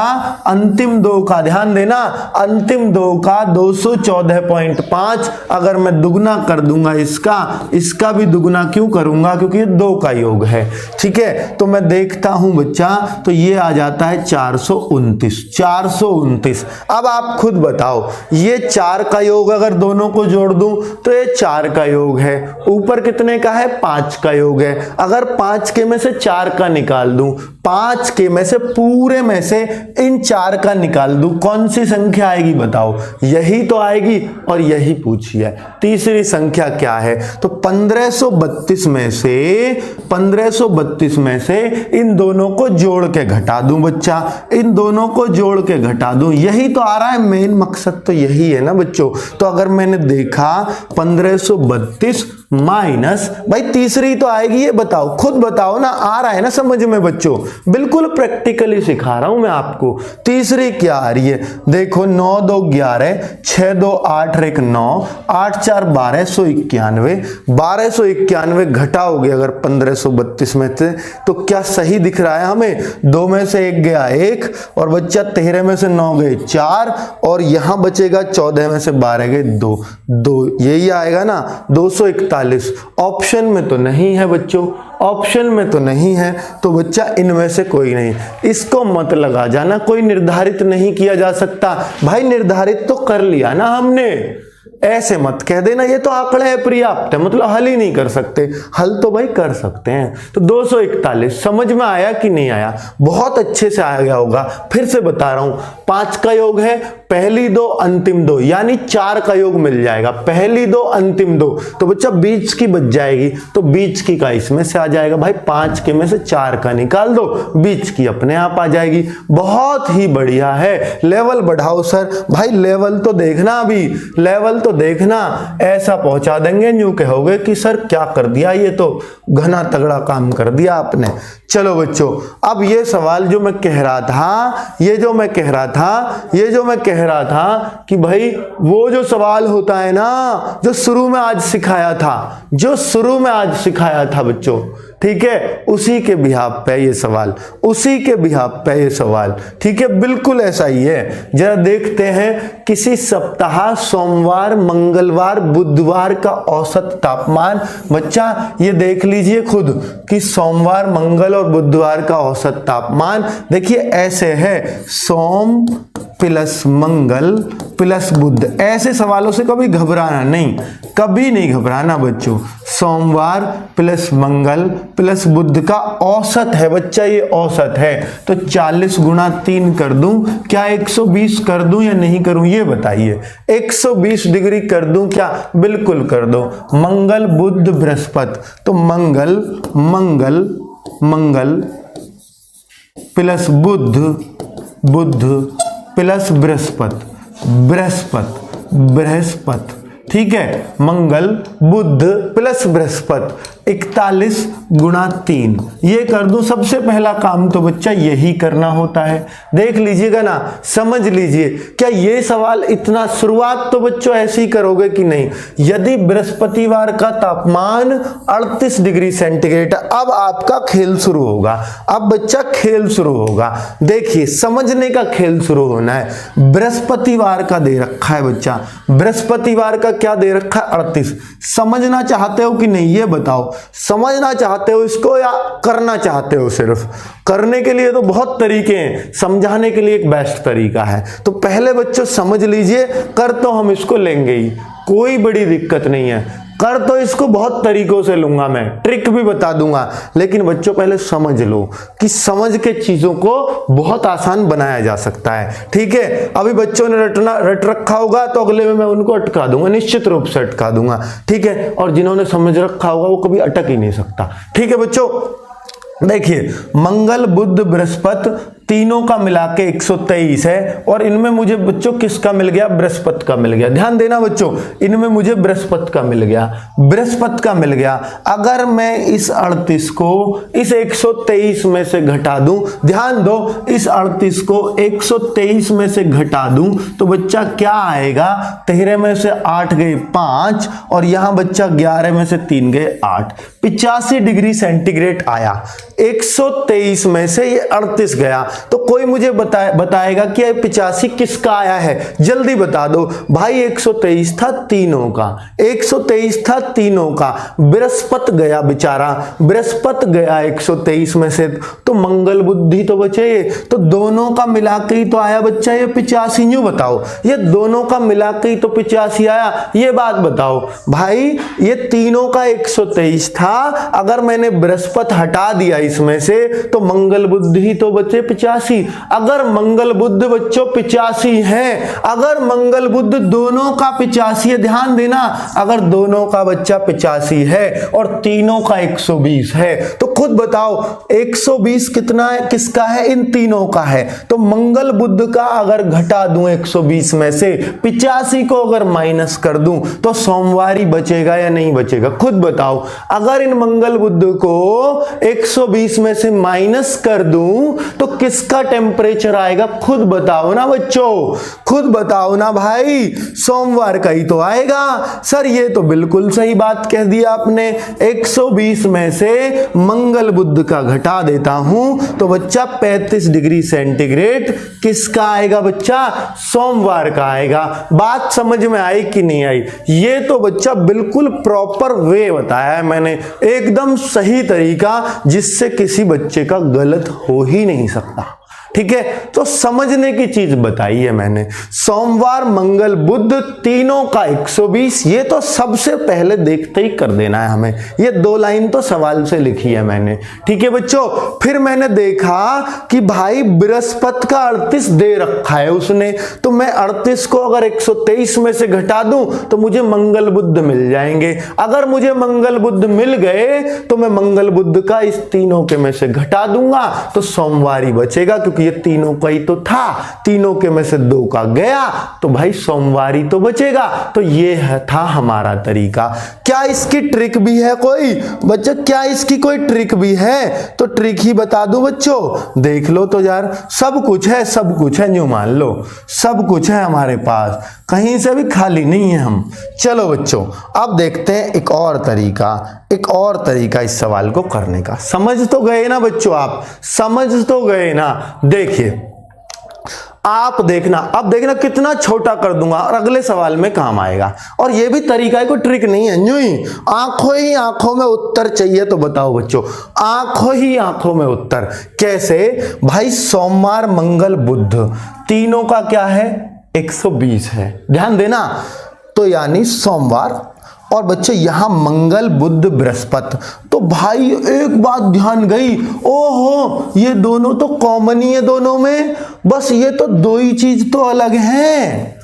अंतिम 2 का ध्यान देना, अंतिम 2 का 214.5 अगर मैं दुगना कर दूंगा इसका भी दुगना क्यों करूंगा? क्योंकि ये 2 का योग है। ठीक है, तो मैं देखता हूं बच्चा, तो ये आ जाता है 429। अब आप खुद बताओ, ये 4 का योग अगर दोनों को जोड़ दूं तो ये 4 का योग है। ऊपर कितने का है? 5 का योग है। अगर 5 के में से 4 का निकाल दूं, 5 के में से पूरे में से इन 4 का निकाल दूं, कौन सी संख्या आएगी बताओ? यही तो आएगी और यही पूछी है। तीसरी संख्या क्या है? तो 1532 में से इन दोनों को जोड़ के घटा दूं बच्चा, इन दोनों को जोड़ के घटा दूं, यही तो आ रहा है। मेन मकसद तो यही है ना बच्चों। तो अगर मैंने देखा 1532 माइनस, भाई तीसरी तो आएगी, ये बताओ, खुद बताओ ना, आ रहा है ना समझ में बच्चों? बिल्कुल प्रैक्टिकली सिखा रहा हूं मैं आपको। तीसरी क्या आ रही है? देखो 9 2 11, 6 2 8 1 9, 8 4 1291, 1291 घटाओगे अगर 1532 में से तो क्या सही दिख रहा है हमें? 2 में से 1 गया 1 और बच्चा 13 में से 9 गए 4 और यहां बचेगा 14 में से 12 गए 2, यही आएगा ना 241। ऑप्शन में तो नहीं है बच्चों, ऑप्शन में तो नहीं है, तो बच्चा इनमें से कोई नहीं। इसको मत लगा जाना, कोई निर्धारित नहीं किया जा सकता। भाई निर्धारित तो कर लिया ना हमने, ऐसे मत कह देना ये तो आंकड़ा है पर्याप्त है, मतलब हल ही नहीं कर सकते। हल तो भाई कर सकते हैं। तो 241 समझ में आया कि नहीं आया? बहुत अच्छे से आ गया होगा। फिर से बता रहा हूं, 5 का योग है, पहली 2 अंतिम 2, यानी 4 का योग मिल जाएगा। पहली 2 अंतिम 2, तो बच्चा बीच की बच जाएगी, तो बीच की का इसमें से आ जाएगा। भाई 5 के में से 4 का निकाल दो, बीच की अपने आप आ जाएगी। बहुत ही बढ़िया है। लेवल बढ़ाओ सर, भाई लेवल तो देखना, अभी लेवल तो देखना, ऐसा पहुंचा देंगे न्यू कहोगे कि सर क्या कर दिया, ये तो घना तगड़ा काम कर दिया आपने। चलो बच्चों, अब ये सवाल जो मैं कह रहा था कि भाई वो जो सवाल होता है ना जो शुरू में आज सिखाया था बच्चों, ठीक है, उसी के बिहाफ पे ये सवाल, ठीक है, बिल्कुल ऐसा ही है। जरा देखते हैं, किसी सप्ताह सोमवार मंगलवार बुधवार का औसत तापमान। बच्चा ये देख लीजिए खुद कि सोमवार मंगल और बुधवार का औसत तापमान देखिए ऐसे है, सोम प्लस मंगल प्लस बुध। ऐसे सवालों से कभी घबराना नहीं, कभी नहीं घबराना बच्चों। सोमवार प्लस मंगल प्लस बुध का औसत है बच्चा, ये औसत है। तो 40 गुणा 3 कर दूं क्या 120 कर दूं या नहीं करूं, ये बताइए। 120 डिग्री कर दूं क्या? बिल्कुल कर दो। मंगल बुध बृहस्पति, तो मंगल प्लस बुध प्लस बृहस्पति, ठीक है, मंगल बुध प्लस बृहस्पति, 41 गुणा 3 ये कर दूं। सबसे पहला काम तो बच्चा यही करना होता है। देख लीजिएगा ना, समझ लीजिए, क्या ये सवाल इतना, शुरुआत तो बच्चों ऐसे ही करोगे कि नहीं? यदि बृहस्पतिवार का तापमान 38 डिग्री सेंटीग्रेड, अब आपका खेल शुरू होगा। अब बच्चा खेल शुरू होगा, देखिए समझने का खेल शुरू होना है। बृहस्पतिवार का दे रखा है बच्चा, बृहस्पतिवार का क्या दे रखा है? 38। समझना चाहते हो कि नहीं ये बताओ? समझना चाहते हो इसको या करना चाहते हो? सिर्फ करने के लिए तो बहुत तरीके हैं, समझाने के लिए एक बेस्ट तरीका है। तो पहले बच्चों समझ लीजिए, कर तो हम इसको लेंगे ही, कोई बड़ी दिक्कत नहीं है। कर तो इसको बहुत तरीकों से लूंगा मैं, ट्रिक भी बता दूंगा, लेकिन बच्चों पहले समझ लो कि समझ के चीजों को बहुत आसान बनाया जा सकता है, ठीक है। अभी बच्चों ने रट रखा होगा तो अगले में मैं उनको अटका दूंगा, निश्चित रूप से अटका दूंगा, ठीक है। और जिन्होंने समझ रखा होगा वो कभी अटक ही नहीं सकता, ठीक है बच्चों। देखिए मंगल बुध बृहस्पति तीनों का मिला के 123 है, और इनमें मुझे बच्चों किसका मिल गया? बृहस्पति का मिल गया। ध्यान देना बच्चों, इनमें मुझे बृहस्पति का मिल गया, बृहस्पति का मिल गया। अगर मैं इस 38 को इस 123 में से घटा दूं, ध्यान दो, इस 38 को 123 में से घटा दूं तो बच्चा क्या आएगा? 13 में से 8 गए 5 और यहां बच्चा 11 में से 3 गए 8, 85 डिग्री सेंटीग्रेड आया। 123 में से ये 38 गया, तो कोई मुझे बताएगा कि 85 किसका आया है, जल्दी बता दो भाई। 123 था तीनों का, 123 था तीनों का। बृहस्पति गया बेचारा, बृहस्पति गया 123 में से, तो मंगल बुध ही तो बचे। तो दोनों का मिला के ही तो आया बच्चा ये 85। यूं बताओ, ये दोनों का मिला के ही तो 85 आया, ये बात बताओ भाई। ये तीनों का 123 था, अगर मैंने बृहस्पति हटा दिया इसमें से तो मंगल बुध ही तो बचे 85। अगर मंगल बुध बच्चों 85 है, अगर मंगल बुध दोनों का 85 है, ध्यान देना, अगर दोनों का बच्चा 85 है और तीनों का 120 है, तो खुद बताओ 120 कितना है, किसका है, इन तीनों का है। तो मंगल बुध का अगर घटा दूं 120 में से, 85 को अगर माइनस कर दूं, तो सोमवार ही बचेगा या नहीं बचेगा, खुद बताओ। अगर इन मंगल बुध को 120 में से माइनस कर दूं तो किसका टेम्परेचर आएगा, खुद बताओ ना बच्चों, खुद बताओ ना भाई, सोमवार का ही तो आएगा। सर ये तो बिल्कुल सही बात कह दी आपने, 120 में से मंगल बुध का घटा देता हूं तो बच्चा 35 डिग्री सेंटीग्रेड किसका आएगा बच्चा, सोमवार का आएगा। बात समझ में आई कि नहीं आई? ये तो बच्चा बिल्कुल प्रॉपर वे बताया है मैंने, एकदम सही तरीका, जिससे किसी बच्चे का गलत हो ही नहीं सकता। ठीक है, तो समझने की चीज बताई है मैंने। सोमवार मंगल बुध तीनों का 120, ये तो सबसे पहले देखते ही कर देना है हमें, ये 2 लाइन तो सवाल से लिखी है मैंने। ठीक है बच्चों, फिर मैंने देखा कि भाई बृहस्पति का 38 दे रखा है उसने, तो मैं 38 को अगर 123 में से घटा दूं तो मुझे मंगल बुध मिल जाएंगे। अगर मुझे मंगल बुध मिल गए तो मैं मंगल बुध का इस तीनों के में से घटा दूंगा तो सोमवार ही बचेगा, क्योंकि ये तीनों का ही तो था, तीनों के में से 2 का गया तो भाई सोमवार ही तो बचेगा। तो ये था हमारा तरीका। क्या इसकी ट्रिक भी है कोई बच्चों, क्या इसकी कोई ट्रिक भी है? तो ट्रिक ही बता दूं बच्चों, देख लो तो यार, सब कुछ है, सब कुछ है, यूं मान लो सब कुछ है हमारे पास, कहीं से भी खाली नहीं है हम। चलो बच्चों अब देखते हैं एक और तरीका, एक और तरीका इस सवाल को करने का। समझ तो गए ना बच्चों, आप समझ तो गए ना? देखिए आप देखना, अब देखना कितना छोटा कर दूंगा और अगले सवाल में काम आएगा। और ये भी तरीका है, कोई ट्रिक नहीं है, यूं ही आंखों में उत्तर चाहिए। तो बताओ बच्चों, आंखों में उत्तर कैसे? भाई सोमवार मंगल बुध तीनों का क्या है, 120 है, ध्यान देना। तो यानी सोमवार और बच्चे यहां मंगल बुध बृहस्पति, तो भाई एक बात ध्यान गई, ओहो ये दोनों तो कॉमन ही है दोनों में, बस ये तो 2 ही चीज तो अलग हैं,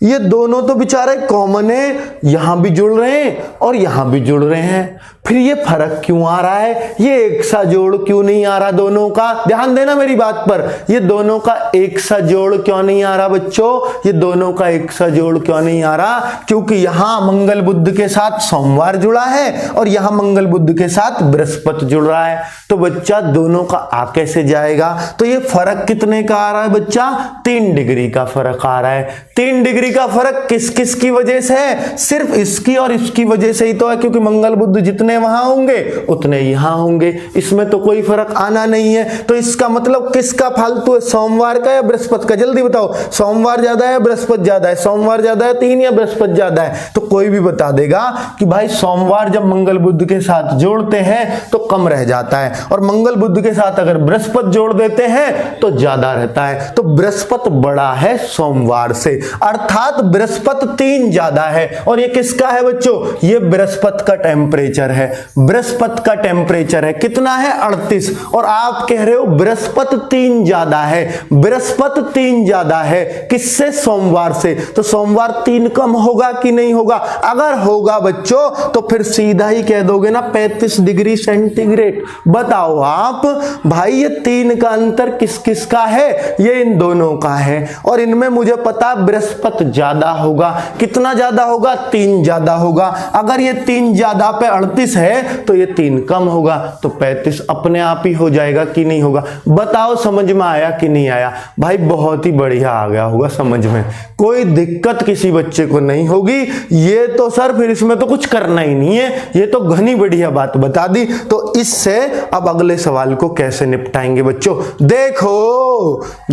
ये दोनों तो बेचारे कॉमन है, यहां भी जुड़ रहे हैं और यहां भी जुड़ रहे हैं। फिर ये फर्क क्यों आ रहा है, ये एक सा जोड़ क्यों नहीं आ रहा दोनों का? ध्यान देना मेरी बात पर, ये दोनों का एक सा जोड़ क्यों नहीं आ रहा बच्चों, ये दोनों का एक सा जोड़ क्यों नहीं आ रहा? क्योंकि यहां मंगल बुध के साथ सोमवार जुड़ा है और यहां मंगल बुध के साथ बृहस्पति जुड़ रहा है। तो बच्चा दोनों का आ कैसे जाएगा? तो ये फर्क कितने का आ रहा है बच्चा? 3 डिग्री का फर्क आ रहा है। 3 डिग्री का फर्क किस किस की वजह से है? सिर्फ इसकी और इसकी वजह से ही तो है, क्योंकि मंगल बुध जितने वहां होंगे उतने यहां होंगे, इसमें तो कोई फर्क आना नहीं है। तो इसका मतलब किसका फालतू है, सोमवार का या बृहस्पति का? जल्दी बताओ, सोमवार ज्यादा है बृहस्पति ज्यादा है? सोमवार ज्यादा है 3 या बृहस्पति ज्यादा है? तो कोई भी बता देगा कि भाई सोमवार जब मंगल बुध के साथ जोड़ते हैं तो कम रह जाता है, और मंगल बुध के साथ अगर बृहस्पति जोड़ देते हैं तो ज्यादा रहता है। तो बृहस्पति बड़ा है सोमवार से, अर्थात बृहस्पति 3 ज्यादा है। और ये किसका है बच्चों? ये बृहस्पति का टेम्परेचर है, बृहस्पति का टेम्परेचर है, कितना है 38, और आप कह रहे हो बृहस्पति 3 ज्यादा है, बृहस्पति 3 ज्यादा है किससे? सोमवार से। तो सोमवार 3 कम होगा कि नहीं होगा? अगर होगा बच्चों तो फिर सीधा ही कह दोगे ना 35 डिग्री सेंटीग्रेड। बताओ आप भाई ये 3 का अंतर किस किस का है? ये इन दोनों का है, और इनमें मुझे पता बृहस्पति ज्यादा होगा। कितना ज्यादा होगा? 3 ज्यादा होगा। अगर ये 3 ज्यादा पे 38 है तो ये 3 कम होगा, तो 35 अपने आप ही हो जाएगा कि नहीं होगा? बताओ समझ में आया कि नहीं आया? भाई बहुत ही बढ़िया आ गया होगा समझ में, कोई दिक्कत किसी बच्चे को नहीं होगी। ये तो सर फिर इसमें तो कुछ करना ही नहीं है, ये तो घनी बढ़िया बात बता दी। तो इससे अब अगले सवाल को कैसे निपटाएंगे बच्चों?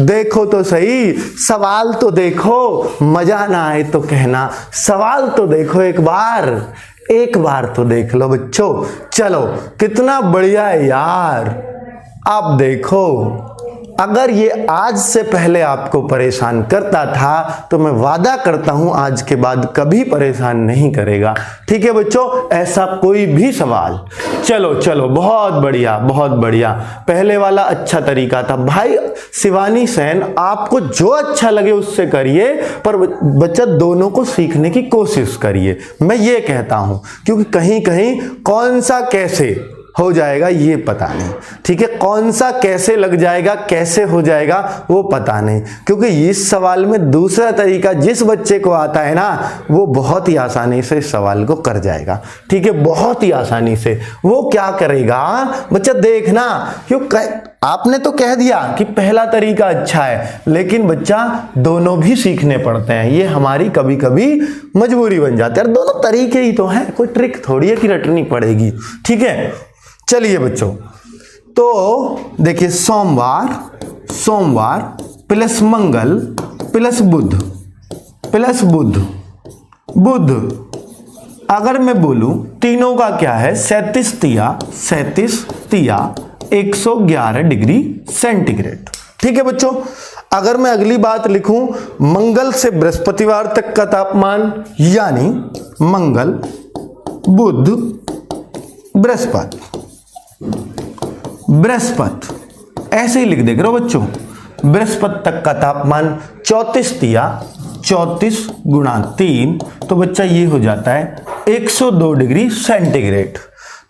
देखो तो सही, सवाल तो देखो, मजा ना आए तो कहना, सवाल तो देखो एक बार तो देख लो बच्चों। चलो कितना बढ़िया है यार। अब देखो, अगर ये आज से पहले आपको परेशान करता था तो मैं वादा करता हूं आज के बाद कभी परेशान नहीं करेगा। ठीक है बच्चों, ऐसा कोई भी सवाल। चलो बहुत बढ़िया। पहले वाला अच्छा तरीका था भाई। शिवानी सेन, आपको जो अच्छा लगे उससे करिए, पर बच्चा दोनों को सीखने की कोशिश करिए, मैं ये कहता हूं, क्योंकि कहीं कहीं कौन सा कैसे हो जाएगा ये पता नहीं। ठीक है, कौन सा कैसे लग जाएगा, कैसे हो जाएगा वो पता नहीं, क्योंकि इस सवाल में दूसरा तरीका जिस बच्चे को आता है ना, वो बहुत ही आसानी से इस सवाल को कर जाएगा। ठीक है, बहुत ही आसानी से। वो क्या करेगा बच्चा, देखना, क्यों आपने तो कह दिया कि पहला तरीका अच्छा है, लेकिन बच्चा दोनों भी सीखने पड़ते हैं, ये हमारी कभी कभी मजबूरी बन जाती है। दोनों तरीके ही तो हैं, कोई ट्रिक थोड़ी है कि रटनी पड़ेगी। ठीक है, चलिए बच्चों, तो देखिए, सोमवार प्लस मंगल प्लस बुध, अगर मैं बोलूं तीनों का क्या है, 37 तिया 111 डिग्री सेंटीग्रेड। ठीक है बच्चों, अगर मैं अगली बात लिखूं, मंगल से बृहस्पतिवार तक का तापमान, यानी मंगल बुध बृहस्पति, ऐसे ही लिख दे करो बच्चों। बृहस्पति तक का तापमान 34 तिया 34 गुणा 3, तो बच्चा ये हो जाता है 102 डिग्री सेंटीग्रेड।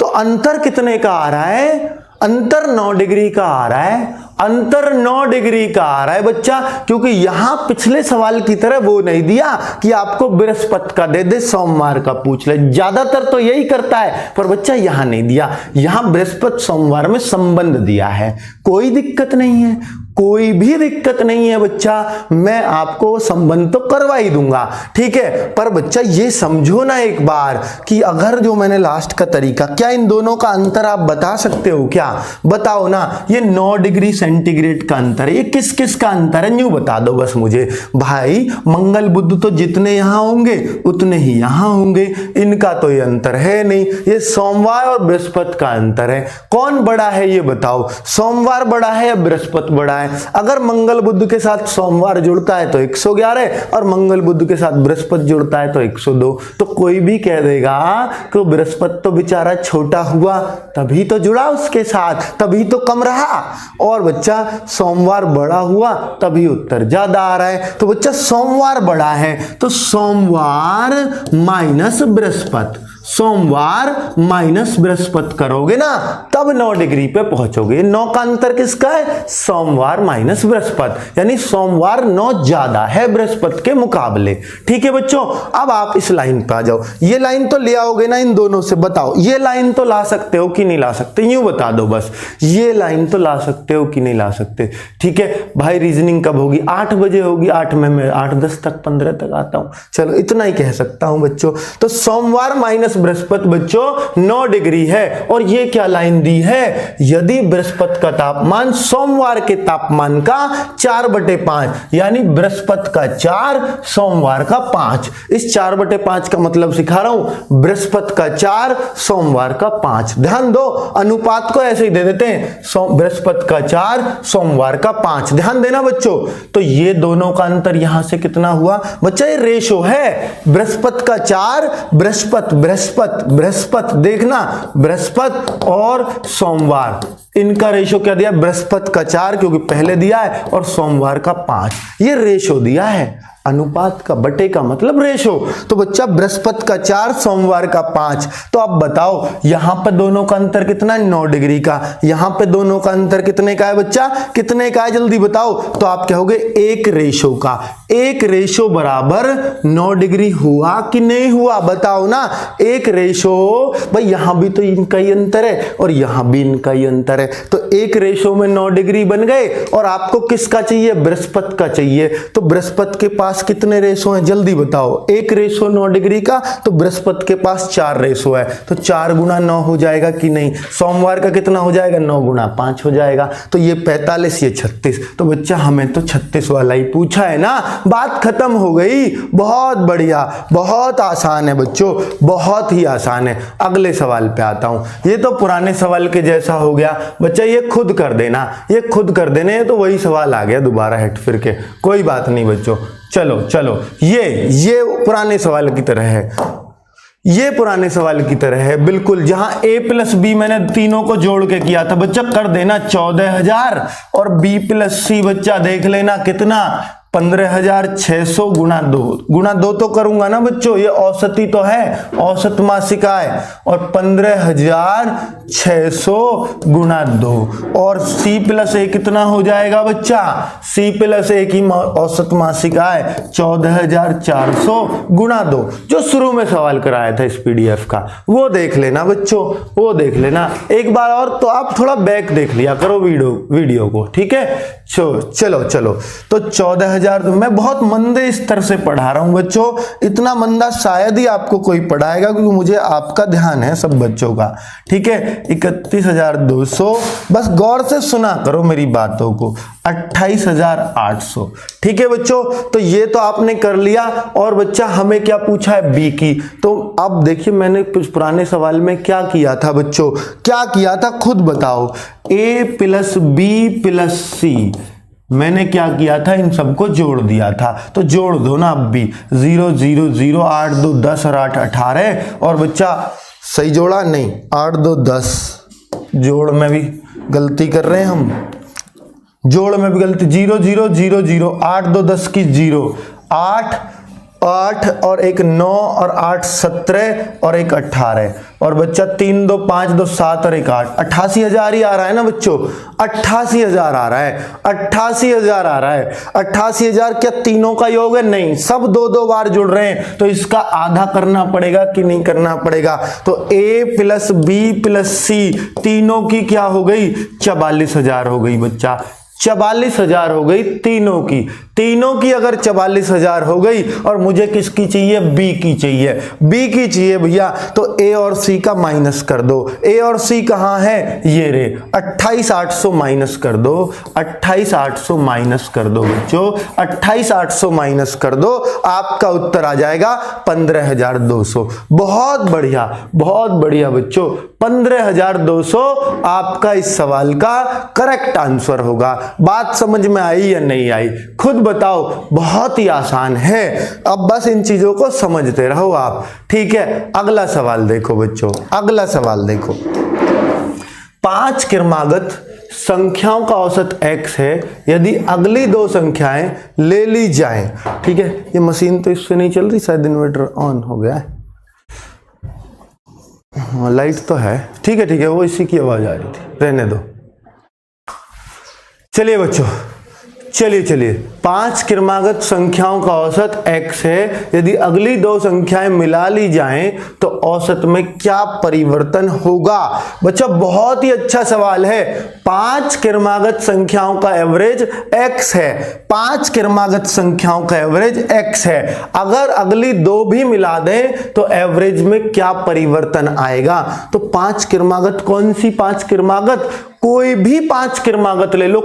तो अंतर कितने का आ रहा है? अंतर 9 डिग्री का आ रहा है। अंतर 9 डिग्री का आ रहा है बच्चा, क्योंकि यहां पिछले सवाल की तरह वो नहीं दिया कि आपको बृहस्पति का दे दे, सोमवार का पूछ ले। ज्यादातर तो यही करता है, पर बच्चा यहां नहीं दिया। यहां बृहस्पति सोमवार में संबंध दिया है। कोई दिक्कत नहीं है, कोई भी दिक्कत नहीं है बच्चा, मैं आपको संबंध तो करवा ही दूंगा। ठीक है, पर बच्चा ये समझो ना एक बार कि अगर जो मैंने लास्ट का तरीका, क्या इन दोनों का अंतर आप बता सकते हो क्या? बताओ ना, ये 9 डिग्री सेंटीग्रेड का अंतर है, ये किस किस का अंतर है, यूं बता दो बस मुझे। भाई मंगल बुध तो जितने यहां होंगे उतने ही यहां होंगे, इनका तो ये अंतर है नहीं। ये सोमवार और बृहस्पति का अंतर है। कौन बड़ा है ये बताओ, सोमवार बड़ा है या बृहस्पति बड़ा है? अगर मंगल बुध के साथ सोमवार जुड़ता है तो 111 और मंगल बुध के साथ बृहस्पति जुड़ता है तो 102। तो कोई भी कह देगा कि बृहस्पति तो बेचारा छोटा हुआ, तभी तो जुड़ा उसके साथ, तभी तो कम रहा, और बच्चा सोमवार बड़ा हुआ तभी उत्तर ज्यादा आ रहा है। तो बच्चा सोमवार बड़ा है तो सोमवार माइनस बृहस्पति, सोमवार माइनस बृहस्पति करोगे ना, तब 9 डिग्री पे पहुंचोगे। 9 का अंतर किसका है? सोमवार माइनस बृहस्पति, यानी सोमवार 9 ज्यादा है बृहस्पति के मुकाबले। ठीक है बच्चों, अब आप इस लाइन पे आ जाओ। ये लाइन तो ले आओगे ना इन दोनों से, बताओ ये लाइन तो ला सकते हो कि नहीं ला सकते? यूं बता दो बस, ये लाइन तो ला सकते हो कि नहीं ला सकते? ठीक है भाई, रीजनिंग कब होगी? 8 बजे होगी। 8 में मैं 8:10 तक 15 तक आता हूं। चलो इतना ही कह सकता हूं बच्चों। तो सोमवार माइनस बृहस्पति बच्चों 9 डिग्री है, और ये क्या लाइन दी है? यदि बृहस्पति का तापमान सोमवार के तापमान का 4/5, यानी बृहस्पति का 4 सोमवार का 5, इस 4/5 का मतलब सिखा रहा हूं, बृहस्पति का 4 सोमवार का 5। ध्यान दो, अनुपात को ऐसे ही दे देते हैं, बृहस्पति का 4 सोमवार का 5। ध्यान देना बच्चों। तो ये दोनों का अंतर यहां से कितना हुआ बच्चा? ये रेशो है, बृहस्पति का 4 बृहस्पति देखना, बृहस्पति और सोमवार, इनका रेशो क्या दिया? बृहस्पति का 4 क्योंकि पहले दिया है, और सोमवार का 5, ये रेशो दिया है। अनुपात का, बटे का मतलब रेशो। तो बच्चा बृहस्पति का 4, सोमवार का 5। तो अब बताओ यहां पे दोनों का अंतर कितना है? 9 डिग्री का। यहां पे दोनों का अंतर कितने का है बच्चा? कितने का है? जल्दी बताओ। तो आप कहोगे 1 रेशो का। 1 रेशो बराबर 9 डिग्री हुआ कि नहीं हुआ? बताओ ना। 1 रेशो, भाई यहां भी तो इनका ही अंतर है और यहां भी इनका ही अंतर है, तो 1 रेशो में 9 डिग्री बन गए। और आपको किसका चाहिए? बृहस्पति का चाहिए। तो बृहस्पति के पास कितने रेशो हैं? जल्दी बताओ। 1 रेशो 9 डिग्री का, तो बृहस्पति के पास 4 रेशो है, तो 4 गुना 9 हो जाएगा कि नहीं? सोमवार का कितना हो जाएगा? 9 गुना 5 हो जाएगा। तो ये 45, ये 36। तो बच्चा हमें तो 36 वाला ही पूछा है ना। बात खत्म हो गई। बहुत बढ़िया, बहुत आसान है बच्चों, बहुत ही आसान है। अगले सवाल पे आता हूं। ये तो पुराने सवाल के जैसा हो गया बच्चा, ये खुद कर देना, ये खुद कर देने। तो वही सवाल आ गया दोबारा हट फिर के, कोई बात नहीं बच्चों। चलो चलो, ये पुराने सवाल की तरह है, ये पुराने सवाल की तरह है बिल्कुल। जहां a प्लस बी मैंने तीनों को जोड़ के किया था बच्चा, कर देना 14,000 और b प्लस सी बच्चा देख लेना कितना? 15,600 गुणा 2 तो करूंगा ना बच्चों, ये औसती तो है, औसत मासिक आय। और 15,600 गुणा 2 और c प्लस ए कितना हो जाएगा बच्चा? c प्लस ए की औसत मासिक आय 14,400 गुणा 2, जो शुरू में सवाल कराया था इस पीडीएफ का, वो देख लेना बच्चों, वो देख लेना एक बार और। तो आप थोड़ा बैक देख लिया करो वीडियो को, ठीक है। चलो तो 14,000, मैं बहुत मंदे स्तर से पढ़ा रहा हूं बच्चों, इतना मंदा शायद ही आपको कोई पढ़ाएगा, क्योंकि मुझे आपका ध्यान है सब बच्चों का, ठीक है। 31,200, बस गौर से सुना करो मेरी बातों को। 28,800, ठीक है बच्चों। तो ये तो आपने कर लिया। और बच्चा हमें क्या पूछा है? बी की। तो अब देखिए मैंने पुराने सवाल में क्या किया था बच्चों, क्या किया था खुद बताओ। a प्लस बी प्लस सी, मैंने क्या किया था? इन सबको जोड़ दिया था। तो जोड़ दो ना अब भी। 0 0 0 8 2 10 और 8 18। और बच्चा सही जोड़ा? नहीं, 8 2 10। जोड़ में भी गलती कर रहे हैं हम, जोड़ में भी गलती। 0 0 0 0 8 2 10 की 0, 8 और एक 9 और 8 17 और एक 18। और बच्चा 3 2 5 2 7 और एक 8। 88,000 ही आ रहा है ना बच्चों? 88,000 आ रहा है, 88,000 आ रहा है। 88,000 क्या तीनों का योग है? नहीं, सब 2-2 बार जुड़ रहे हैं, तो इसका आधा करना पड़ेगा कि नहीं करना पड़ेगा? तो a प्लस बी प्लस सी तीनों की क्या हो गई? 44,000 हो गई बच्चा। 44,000 हो गई तीनों की। तीनों की अगर 44,000 हो गई और मुझे किसकी चाहिए? बी की चाहिए, बी की चाहिए भैया। तो ए और सी का माइनस कर दो। ए और सी कहां है? ये रे। 28,800 माइनस कर दो, 28,800 माइनस कर दो बच्चों, 28,800 माइनस कर दो, आपका उत्तर आ जाएगा 15,200। बहुत बढ़िया, बहुत बढ़िया बच्चों, 15,200 आपका इस सवाल का करेक्ट आंसर होगा। बात समझ में आई या नहीं आई? खुद बताओ। बहुत ही आसान है, अब बस इन चीजों को समझते रहो आप, ठीक है। अगला सवाल देखो बच्चों, अगला सवाल देखो। 5 क्रमागत संख्याओं का औसत x है यदि अगली 2 संख्याएं ले ली जाएं, ठीक है। ये मशीन तो इससे नहीं चल रही, शायद इन्वर्टर ऑन हो गया है। लाइट तो है, ठीक है, वो इसी की आवाज आ रही थी, रहने दो। चलिए बच्चों, चलिए 5 क्रमागत संख्याओं का औसत x है यदि अगली 2 संख्याएं मिला ली जाएं तो औसत में क्या परिवर्तन होगा? बच्चा बहुत ही अच्छा सवाल है। 5 क्रमागत संख्याओं का एवरेज x है, 5 क्रमागत संख्याओं का एवरेज x है। अगर अगली 2 भी मिला दें तो एवरेज में क्या परिवर्तन आएगा? तो 5 क्रमागत, कौन सी 5 क्रमागत? कोई भी 5 क्रमागत ले लो,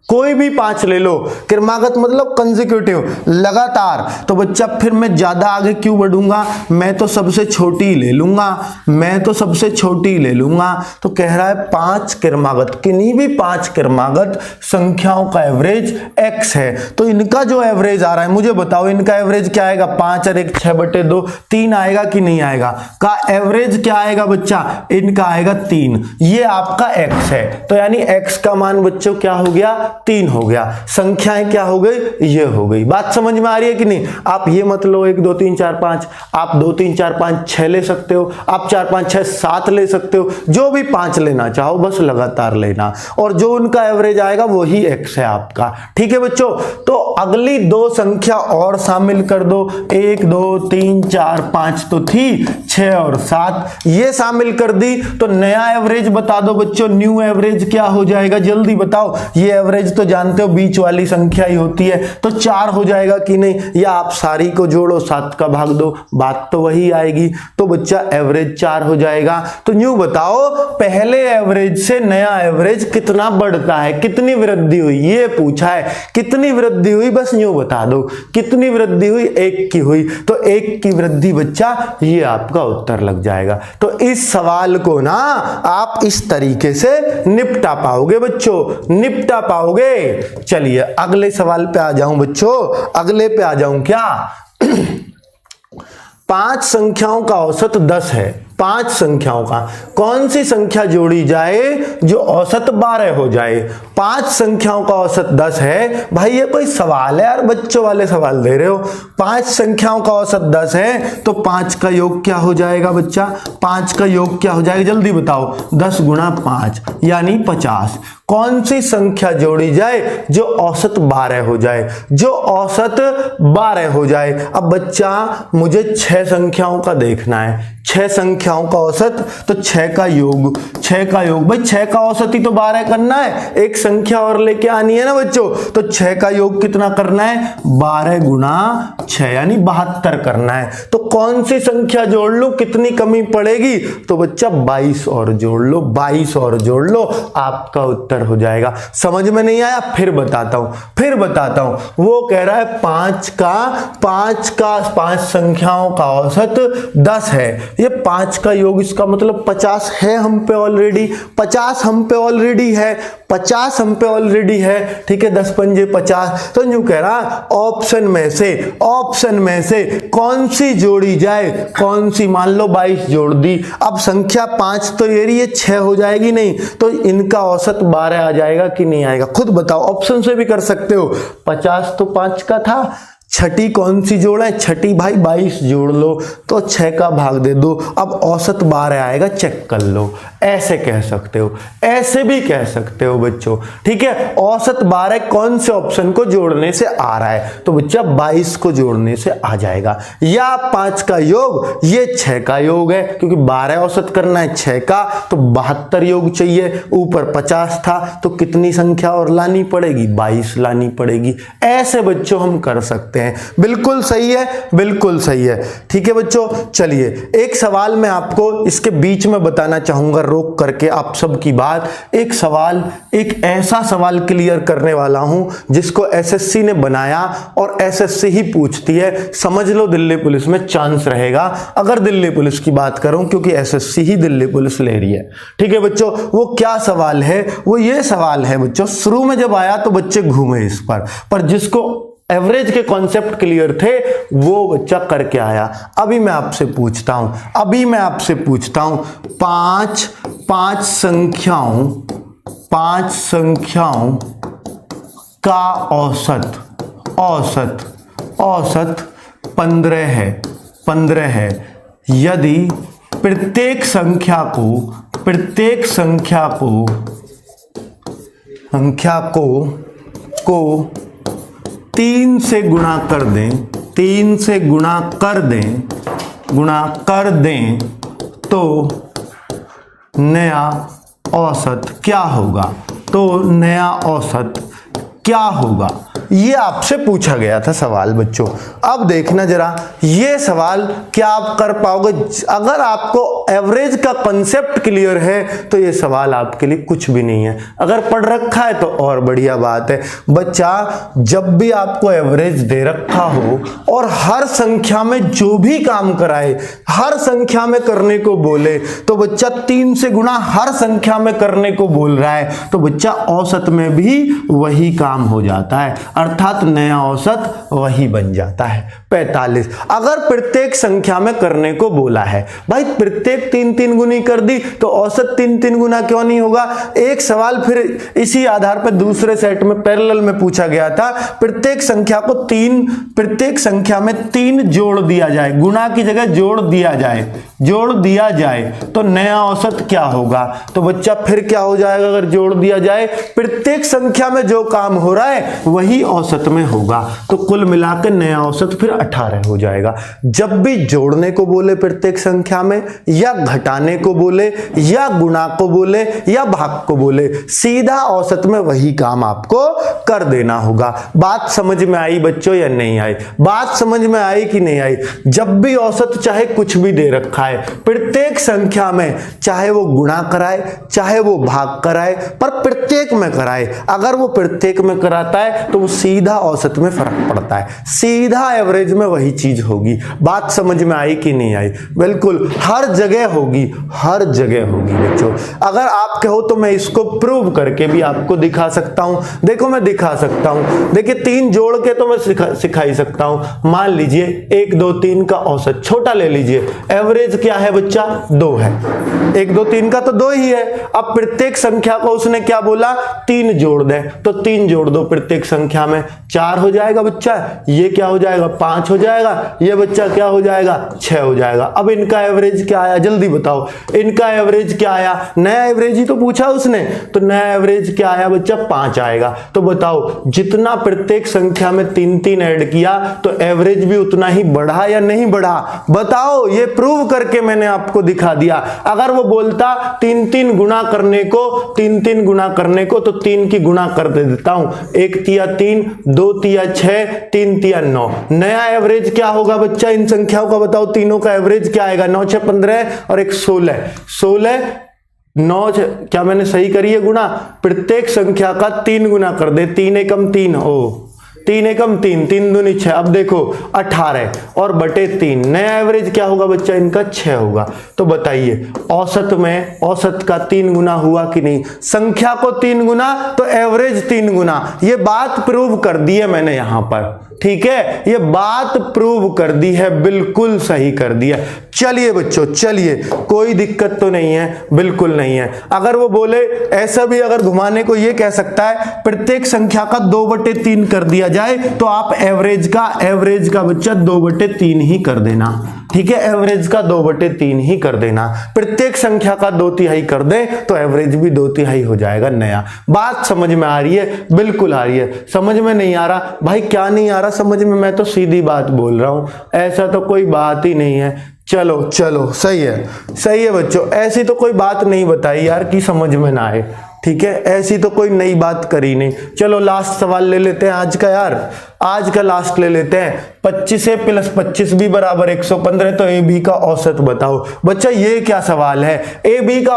कोई भी 5 ले लो। क्रमागत मतलब कंसेक्यूटिव, लगातार। तो बच्चा फिर मैं ज्यादा आगे क्यों बढ़ूंगा? मैं तो सबसे छोटी ले लूंगा, तो कह रहा है 5 क्रमागत, किन्हीं भी 5 क्रमागत संख्याओं का एवरेज x है। तो इनका जो एवरेज आ रहा है, मुझे बताओ इनका एवरेज क्या आएगा? 5 और 1 6/2, 3 आएगा कि नहीं आएगा? का एवरेज क्या आएगा बच्चा? इनका आएगा 3। ये आपका x है, तो यानी x का मान बच्चों क्या हो गया? 3 हो गया, संख्याएं क्या हो गई, ये हो गई। बात समझ में आ रही है कि नहीं? आप ये मत लो 1 2 3 4 5, आप 2 3 4 5 6 ले सकते हो, आप 4 5 6 7 ले सकते हो, जो भी 5 लेना चाहो बस लगातार लेना, और जो उनका एवरेज आएगा वही x है आपका। ठीक है बच्चों, तो अगली 2 संख्या और शामिल कर दो, 1 2 3 4 5 तो थी, 6 और 7 ये शामिल कर दी, तो नया एवरेज बता दो बच्चों, न्यू एवरेज क्या हो जाएगा, जल्दी बताओ। ये एवरेज तो जानते हो बीच वाली संख्या ही होती है, तो 4 हो जाएगा कि नहीं, या आप सारी को जोड़ो 7 का भाग दो, बात तो वही आएगी। तो बच्चा एवरेज 4 हो जाएगा। तो न्यू बताओ पहले एवरेज से नया एवरेज कितना बढ़ता है, कितनी वृद्धि हुई, ये पूछा है। कितनी वृद्धि हुई बस न्यू बता दो, कितनी वृद्धि हुई, 1 की हुई, तो 1 की वृद्धि बच्चा, ये आपका उत्तर लग जाएगा। तो इस सवाल को ना आप इस तरीके से निपटा पाओगे बच्चों, निपटा पाओगे। चलिए अगले सवाल पे आ जाऊं बच्चों, अगले पे आ जाऊं क्या। 5 संख्याओं का औसत 10 है, 5 संख्याओं का कौन सी संख्या जोड़ी जाए जो औसत 12 हो जाए। 5 संख्याओं का औसत 10 है, भाई ये कोई सवाल है यार, बच्चों वाले सवाल दे रहे हो। 5 संख्याओं का औसत 10 है, तो 5 का योग क्या हो जाएगा बच्चा, 5 का योग क्या हो जाएगा जल्दी बताओ, 10 गुणा 5 यानी 50। कौन सी संख्या जोड़ी जाए जो औसत 12 हो जाए, जो औसत 12 हो जाए। अब बच्चा मुझे 6 संख्याओं का देखना है, 6 संख्याओं का औसत, तो 6 का योग, 6 का योग, भाई 6 का औसत ही तो 12 करना है, एक संख्या और लेके आनी है ना बच्चों, तो 6 का योग कितना करना है, 12 गुणा 6 यानी 72 करना है। तो कौन सी संख्या जोड़ लो, कितनी कमी पड़ेगी, तो बच्चा 22 और जोड़ लो, 22 और जोड़ लो, आपका उत्तर हो जाएगा। समझ में नहीं आया, फिर बताता हूं, फिर बताता हूं। वो कह रहा है 5 संख्याओं का औसत 10 है, ये 5 का योग, इसका मतलब 50 है हम पे ऑलरेडी, 50 हम पे ऑलरेडी है, 50 हम पे ऑलरेडी है। ठीक है, 10 पंजे 50। तो यूं कह रहा ऑप्शन में से कौन सी जोड़ी जाए, कौन सी, मान लो 22 जोड़ दी, अब संख्या 5 तो ये रही है, 6 हो जाएगी नहीं, तो इनका औसत 12 आ जाएगा कि नहीं आएगा, खुद बताओ। ऑप्शन से भी कर सकते हो, 50 तो 5 का था, छठी कौन सी जोड़ा है, छठी भाई 22 जोड़ लो, तो 6 का भाग दे दो, अब औसत 12 आएगा, चेक कर लो। ऐसे कह सकते हो, ऐसे भी कह सकते हो बच्चों। ठीक है, औसत 12 कौन से ऑप्शन को जोड़ने से आ रहा है, तो बच्चा 22 को जोड़ने से आ जाएगा, या 5 का योग, ये 6 का योग है, क्योंकि 12 औसत करना है 6 का, तो 72 योग चाहिए, ऊपर 50 था, तो कितनी संख्या और लानी पड़ेगी, 22 लानी पड़ेगी। ऐसे बच्चों हम कर सकते हैं। बिल्कुल सही है, बिल्कुल सही है। ठीक है बच्चों, चलिए एक सवाल मैं आपको इसके बीच में बताना चाहूंगा, रोक करके आप सबकी बात। एक सवाल, एक ऐसा सवाल क्लियर करने वाला हूं जिसको एसएससी ने बनाया और एसएससी ही पूछती है। समझ लो दिल्ली पुलिस में चांस रहेगा, अगर दिल्ली पुलिस की बात करूं, क्योंकि एसएससी ही दिल्ली पुलिस ले रही है। ठीक है बच्चों, वो क्या सवाल है, वो ये सवाल है बच्चों, शुरू में जब आया तो बच्चे घूमे इस पर जिसको एवरेज के कॉन्सेप्ट क्लियर थे वो बच्चा करके आया। अभी मैं आपसे पूछता हूं, पांच संख्याओं का औसत 15 है। यदि प्रत्येक संख्या को 3 से गुणा कर दें तो नया औसत क्या होगा, ये आपसे पूछा गया था सवाल बच्चों। अब देखना जरा, ये सवाल क्या आप कर पाओगे। अगर आपको एवरेज का कॉन्सेप्ट क्लियर है तो ये सवाल आपके लिए कुछ भी नहीं है, अगर पढ़ रखा है तो और बढ़िया बात है। बच्चा जब भी आपको एवरेज दे रखा हो और हर संख्या में जो भी काम कराए, हर संख्या में करने को बोले, तो बच्चा 3 से गुणा हर संख्या में करने को बोल रहा है, तो बच्चा औसत में भी वही काम हो जाता है, अर्थात नया औसत वही बन जाता है। 45। अगर प्रत्येक संख्या में करने को बोला है, भाई प्रत्येक 3-3 गुनी कर दी तो औसत 3-3 गुना क्यों नहीं होगा। एक सवाल फिर इसी आधार पर दूसरे सेट में पैरेलल में पूछा गया था, प्रत्येक संख्या में 3 जोड़ दिया जाए, गुना की जगह जोड़ दिया जाए तो नया औसत क्या होगा। तो बच्चा फिर क्या हो जाएगा, अगर जोड़ दिया जाए प्रत्येक संख्या में जो काम हो रहा है वही औसत में होगा, तो कुल मिलाकर नया औसत फिर 18 हो जाएगा। जब भी जोड़ने को बोले प्रत्येक संख्या में, या घटाने को बोले, या गुणा को बोले, या भाग को बोले, सीधा औसत में वही काम आपको कर देना होगा। बात समझ में आई बच्चों या नहीं आई? बात समझ में आई कि नहीं आई? जब भी औसत चाहे कुछ भी दे रखा है प्रत्येक संख्या में, चाहे वो गुणा कराए चाहे वो भाग कराए, पर प्रत्येक में कराए, अगर वो प्रत्येक में कराता है तो वो सीधा औसत में फर्क पड़ता है, सीधा एवरेज में वही चीज होगी। बात समझ में आई कि नहीं आई? बिल्कुल हर जगह होगी, हर जगह होगी बच्चों। अगर आप कहो तो मैं इसको प्रूव करके भी आपको दिखा सकता हूं। देखो मैं दिखा सकता हूं, देखिए 3 जोड़ के तो मैं सिखा ही सकता हूं। मान लीजिए 1 2 3 का औसत छोटा ले लीजिए, एवरेज क्या है बच्चा 2 है, 1 2 3 का तो 2 ही है। अब प्रत्येक संख्या को उसने क्या बोला, 3 जोड़ दे, तो 3 जोड़ दो प्रत्येक संख्या में, 4 हो जाएगा बच्चा, ये क्या हो जाएगा 5 हो जाएगा, ये बच्चा क्या हो जाएगा 6 हो जाएगा। अब इनका एवरेज क्या आया जल्दी बताओ, इनका एवरेज क्या आया? नया एवरेज ही तो पूछा उसने, तो नया एवरेज क्या आया बच्चा 5 आएगा। तो बताओ जितना प्रत्येक संख्या में 3-3 ऐड किया तो एवरेज भी उतना ही बढ़ा या नहीं बढ़ा? बताओ, ये प्रूव करके मैंने आपको दिखा दिया। अगर वो बोलता 3-3 गुना करने को, 3-3 गुना करने को, तो 3 की गुना कर देता हूं, 1 तिया 3, 2 तिया 6, 3 तिया 9। नया एवरेज क्या होगा बच्चा इन संख्याओं का? बताओ तीनों का एवरेज क्या आएगा? 9 6 15 और 1 16 9 क्या मैंने सही करी है गुना? प्रत्येक संख्या का 3 गुना कर दे, 3 एकम 3, 3 एकम 3, 3 दूनी 6। अब देखो 18 और बटे 3, नया एवरेज क्या होगा बच्चा इनका 6 होगा। तो बताइए औसत में, औसत का 3 गुना हुआ कि नहीं? संख्या को 3 गुना तो एवरेज 3 गुना। ये बात प्रूव कर दी है मैंने यहां पर, ठीक है, ये बात प्रूव कर दी है, बिल्कुल सही कर दिया। चलिए बच्चों चलिए, कोई दिक्कत तो नहीं है, बिल्कुल नहीं है। अगर वो बोले ऐसा भी अगर घुमाने को ये कह सकता है प्रत्येक संख्या का 2/3 कर दिया जाए, तो आप एवरेज का बच्चा 2/3 ही कर देना, ठीक है, एवरेज का 2/3 ही कर देना। प्रत्येक संख्या का 2/3 कर दे तो एवरेज भी 2/3 हो जाएगा नया। बात समझ में आ रही है? बिल्कुल आ रही है। समझ में नहीं आ रहा भाई? क्या नहीं आ रहा समझ में? मैं तो सीधी बात बोल रहा हूं, ऐसा तो कोई बात ही नहीं है। चलो चलो सही है बच्चों, ऐसी तो कोई बात नहीं बताई यार कि समझ में ना आए, ठीक है, ऐसी तो कोई नई बात करी नहीं। चलो लास्ट सवाल ले लेते हैं आज का यार, आज का लास्ट ले लेते हैं। 25 + 25 भी बराबर 115, तो ए बी का औसत बताओ। बच्चा ये क्या सवाल है? ए बी का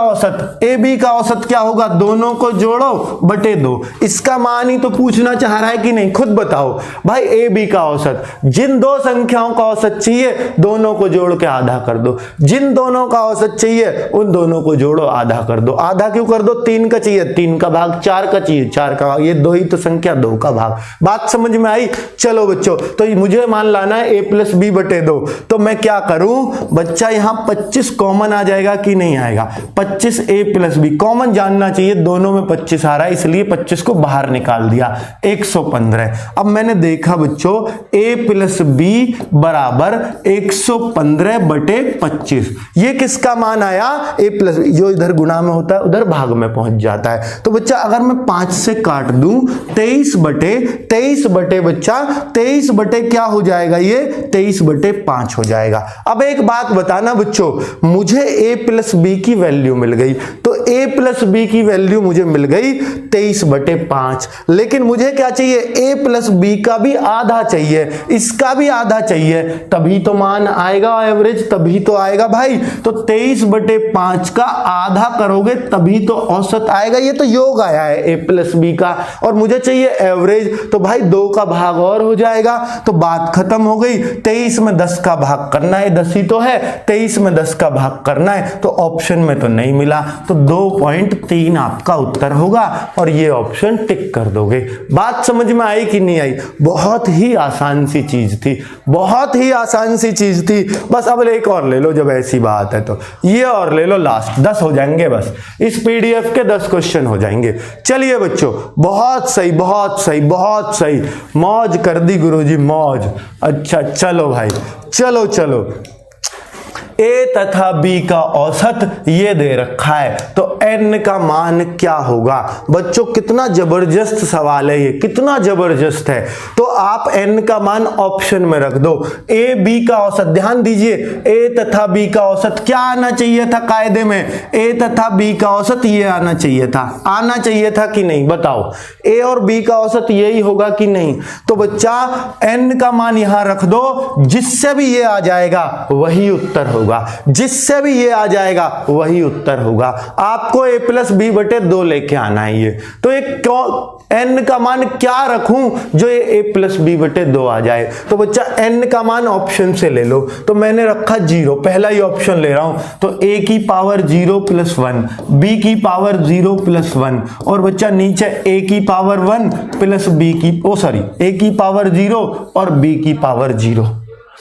औसत क्या होगा? दोनों को जोड़ो बटे 2। इसका मान ही तो पूछना चाह रहा है कि नहीं, खुद बताओ भाई। ए बी का औसत, जिन दो संख्याओं का औसत चाहिए दोनों को जोड़ के आधा कर दो, जिन दोनों का औसत चाहिए उन दोनों को जोड़ो आधा कर दो। आधा क्यों कर दो? 3 का चाहिए 3 का भाग, 4 का चाहिए 4 का भाग, ये 2 ही तो संख्या 2 का भाग। बात समझ में आई? चलो बच्चों, तो मुझे मान लाना है a + b/2, तो मैं क्या करूं बच्चा, यहां 25 कॉमन आ जाएगा कि नहीं आएगा? 25 a + b कॉमन जानना चाहिए, दोनों में 25 आ रहा है इसलिए 25 को बाहर निकाल दिया, 115। अब मैंने देखा बच्चों a + b बराबर 115/25, ये किसका मान आया? a + b, जो इधर गुणा में होता है उधर भाग में पहुंच जाता है। तो बच्चा अगर मैं 5 से काट दूं 23 बटे बच्चा 23 बटे क्या हो जाएगा? ये 23/5 हो जाएगा। अब एक बात बताना बच्चों, मुझे a + b की वैल्यू मिल गई, तो a + b की वैल्यू मुझे मिल गई 23/5, लेकिन मुझे क्या चाहिए? a + b का भी आधा चाहिए, इसका भी आधा चाहिए, तभी तो मान आएगा एवरेज, तभी तो आएगा भाई। तो 23/5 का आधा करोगे तभी तो औसत आएगा। ये तो योग आया है a + b का, और मुझे चाहिए एवरेज, तो भाई 2 का भाग और हो जाएगा, तो बात खत्म हो गई। 23 में 10 का भाग करना है, 10 ही तो है, 23 में 10 का भाग करना है, तो ऑप्शन में तो नहीं मिला, तो 2 2.3 आपका उत्तर होगा और ये ऑप्शन टिक कर दोगे। बात समझ में आई कि नहीं आई? बहुत ही आसान सी चीज थी, बहुत ही आसान सी चीज थी। बस अब एक और ले लो जब ऐसी बात है तो, ये और ले लो, लास्ट 10 हो जाएंगे बस। इस पीडीएफ के 10 क्वेश्चन हो जाएंगे। चलिए बच्चों, बहुत सही, बहुत सही, बहुत सही, मौज कर दी गुरुजी, मौज। अच्छा चलो भाई, चलो चलो, ए तथा बी का औसत ये दे रखा है, तो n का मान क्या होगा? बच्चों कितना जबरदस्त सवाल है ये, कितना जबरदस्त है। तो आप n का मान ऑप्शन में रख दो। ए बी का औसत, ध्यान दीजिए, ए तथा बी का औसत क्या आना चाहिए था कायदे में? ए तथा बी का औसत ये आना चाहिए था, आना चाहिए था कि नहीं? बताओ, ए और बी का औसत यही होगा कि नहीं? तो बच्चा n का मान यहां रख दो, जिससे भी ये आ जाएगा वही उत्तर होगा, जिससे भी ये आ जाएगा वही उत्तर होगा। आपको a प्लस बी बटे 2 लेके आना है ये। तो एक n का मान क्या रखूं जो ये a प्लस बी बटे 2 आ जाए? तो बच्चा n का मान ऑप्शन से ले लो। तो मैंने रखा 0, पहला ही ऑप्शन ले रहा हूं, तो a की पावर 0 प्लस 1, b की पावर 0 प्लस 1, और बच्चा नीचे a की पावर 1 प्लस b की a की पावर 0 और b की पावर 0।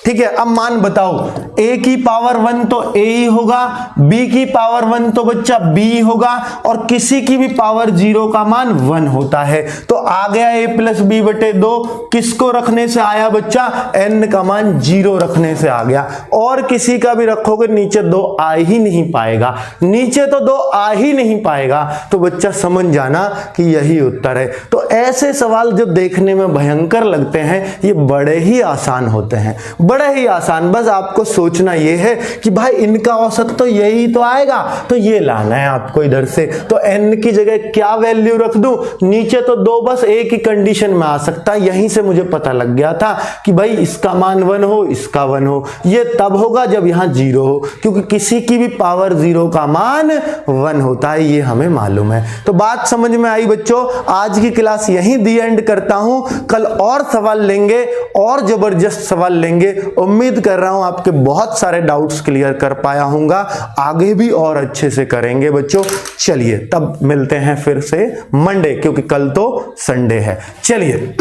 ठीक है, अब मान बताओ, a की पावर 1 तो a ही होगा, b की पावर 1 तो बच्चा b होगा, और किसी की भी पावर 0 का मान 1 होता है। तो आ गया a प्लस बी बटे 2, किसको रखने से आया बच्चा? n का मान 0 रखने से आ गया। और किसी का भी रखोगे नीचे 2 आ ही नहीं पाएगा, नीचे तो 2 आ ही नहीं पाएगा। तो बच्चा समझ जाना कि यही उत्तर है। तो ऐसे सवाल जो देखने में भयंकर लगते हैं, ये बड़े ही आसान होते हैं, बड़ा ही आसान। बस आपको सोचना यह है कि भाई इनका औसत तो यही तो आएगा, तो ये लाना है आपको इधर से। तो n की जगह क्या वैल्यू रख दूं? नीचे तो 2 बस एक ही कंडीशन में आ सकता है, यहीं से मुझे पता लग गया था कि भाई इसका मान 1 हो, इसका 1 हो। ये तब होगा जब यहां 0 हो, क्योंकि किसी की भी पावर 0 का मान 1 होता है, ये हमें मालूम है। तो बात समझ में आई बच्चों? आज की क्लास यहीं दी एंड करता हूं। कल और सवाल लेंगे, और जबरदस्त सवाल लेंगे। उम्मीद कर रहा हूं आपके बहुत सारे डाउट्स क्लियर कर पाया हूंगा, आगे भी और अच्छे से करेंगे बच्चों। चलिए तब मिलते हैं फिर से मंडे, क्योंकि कल तो संडे है। चलिए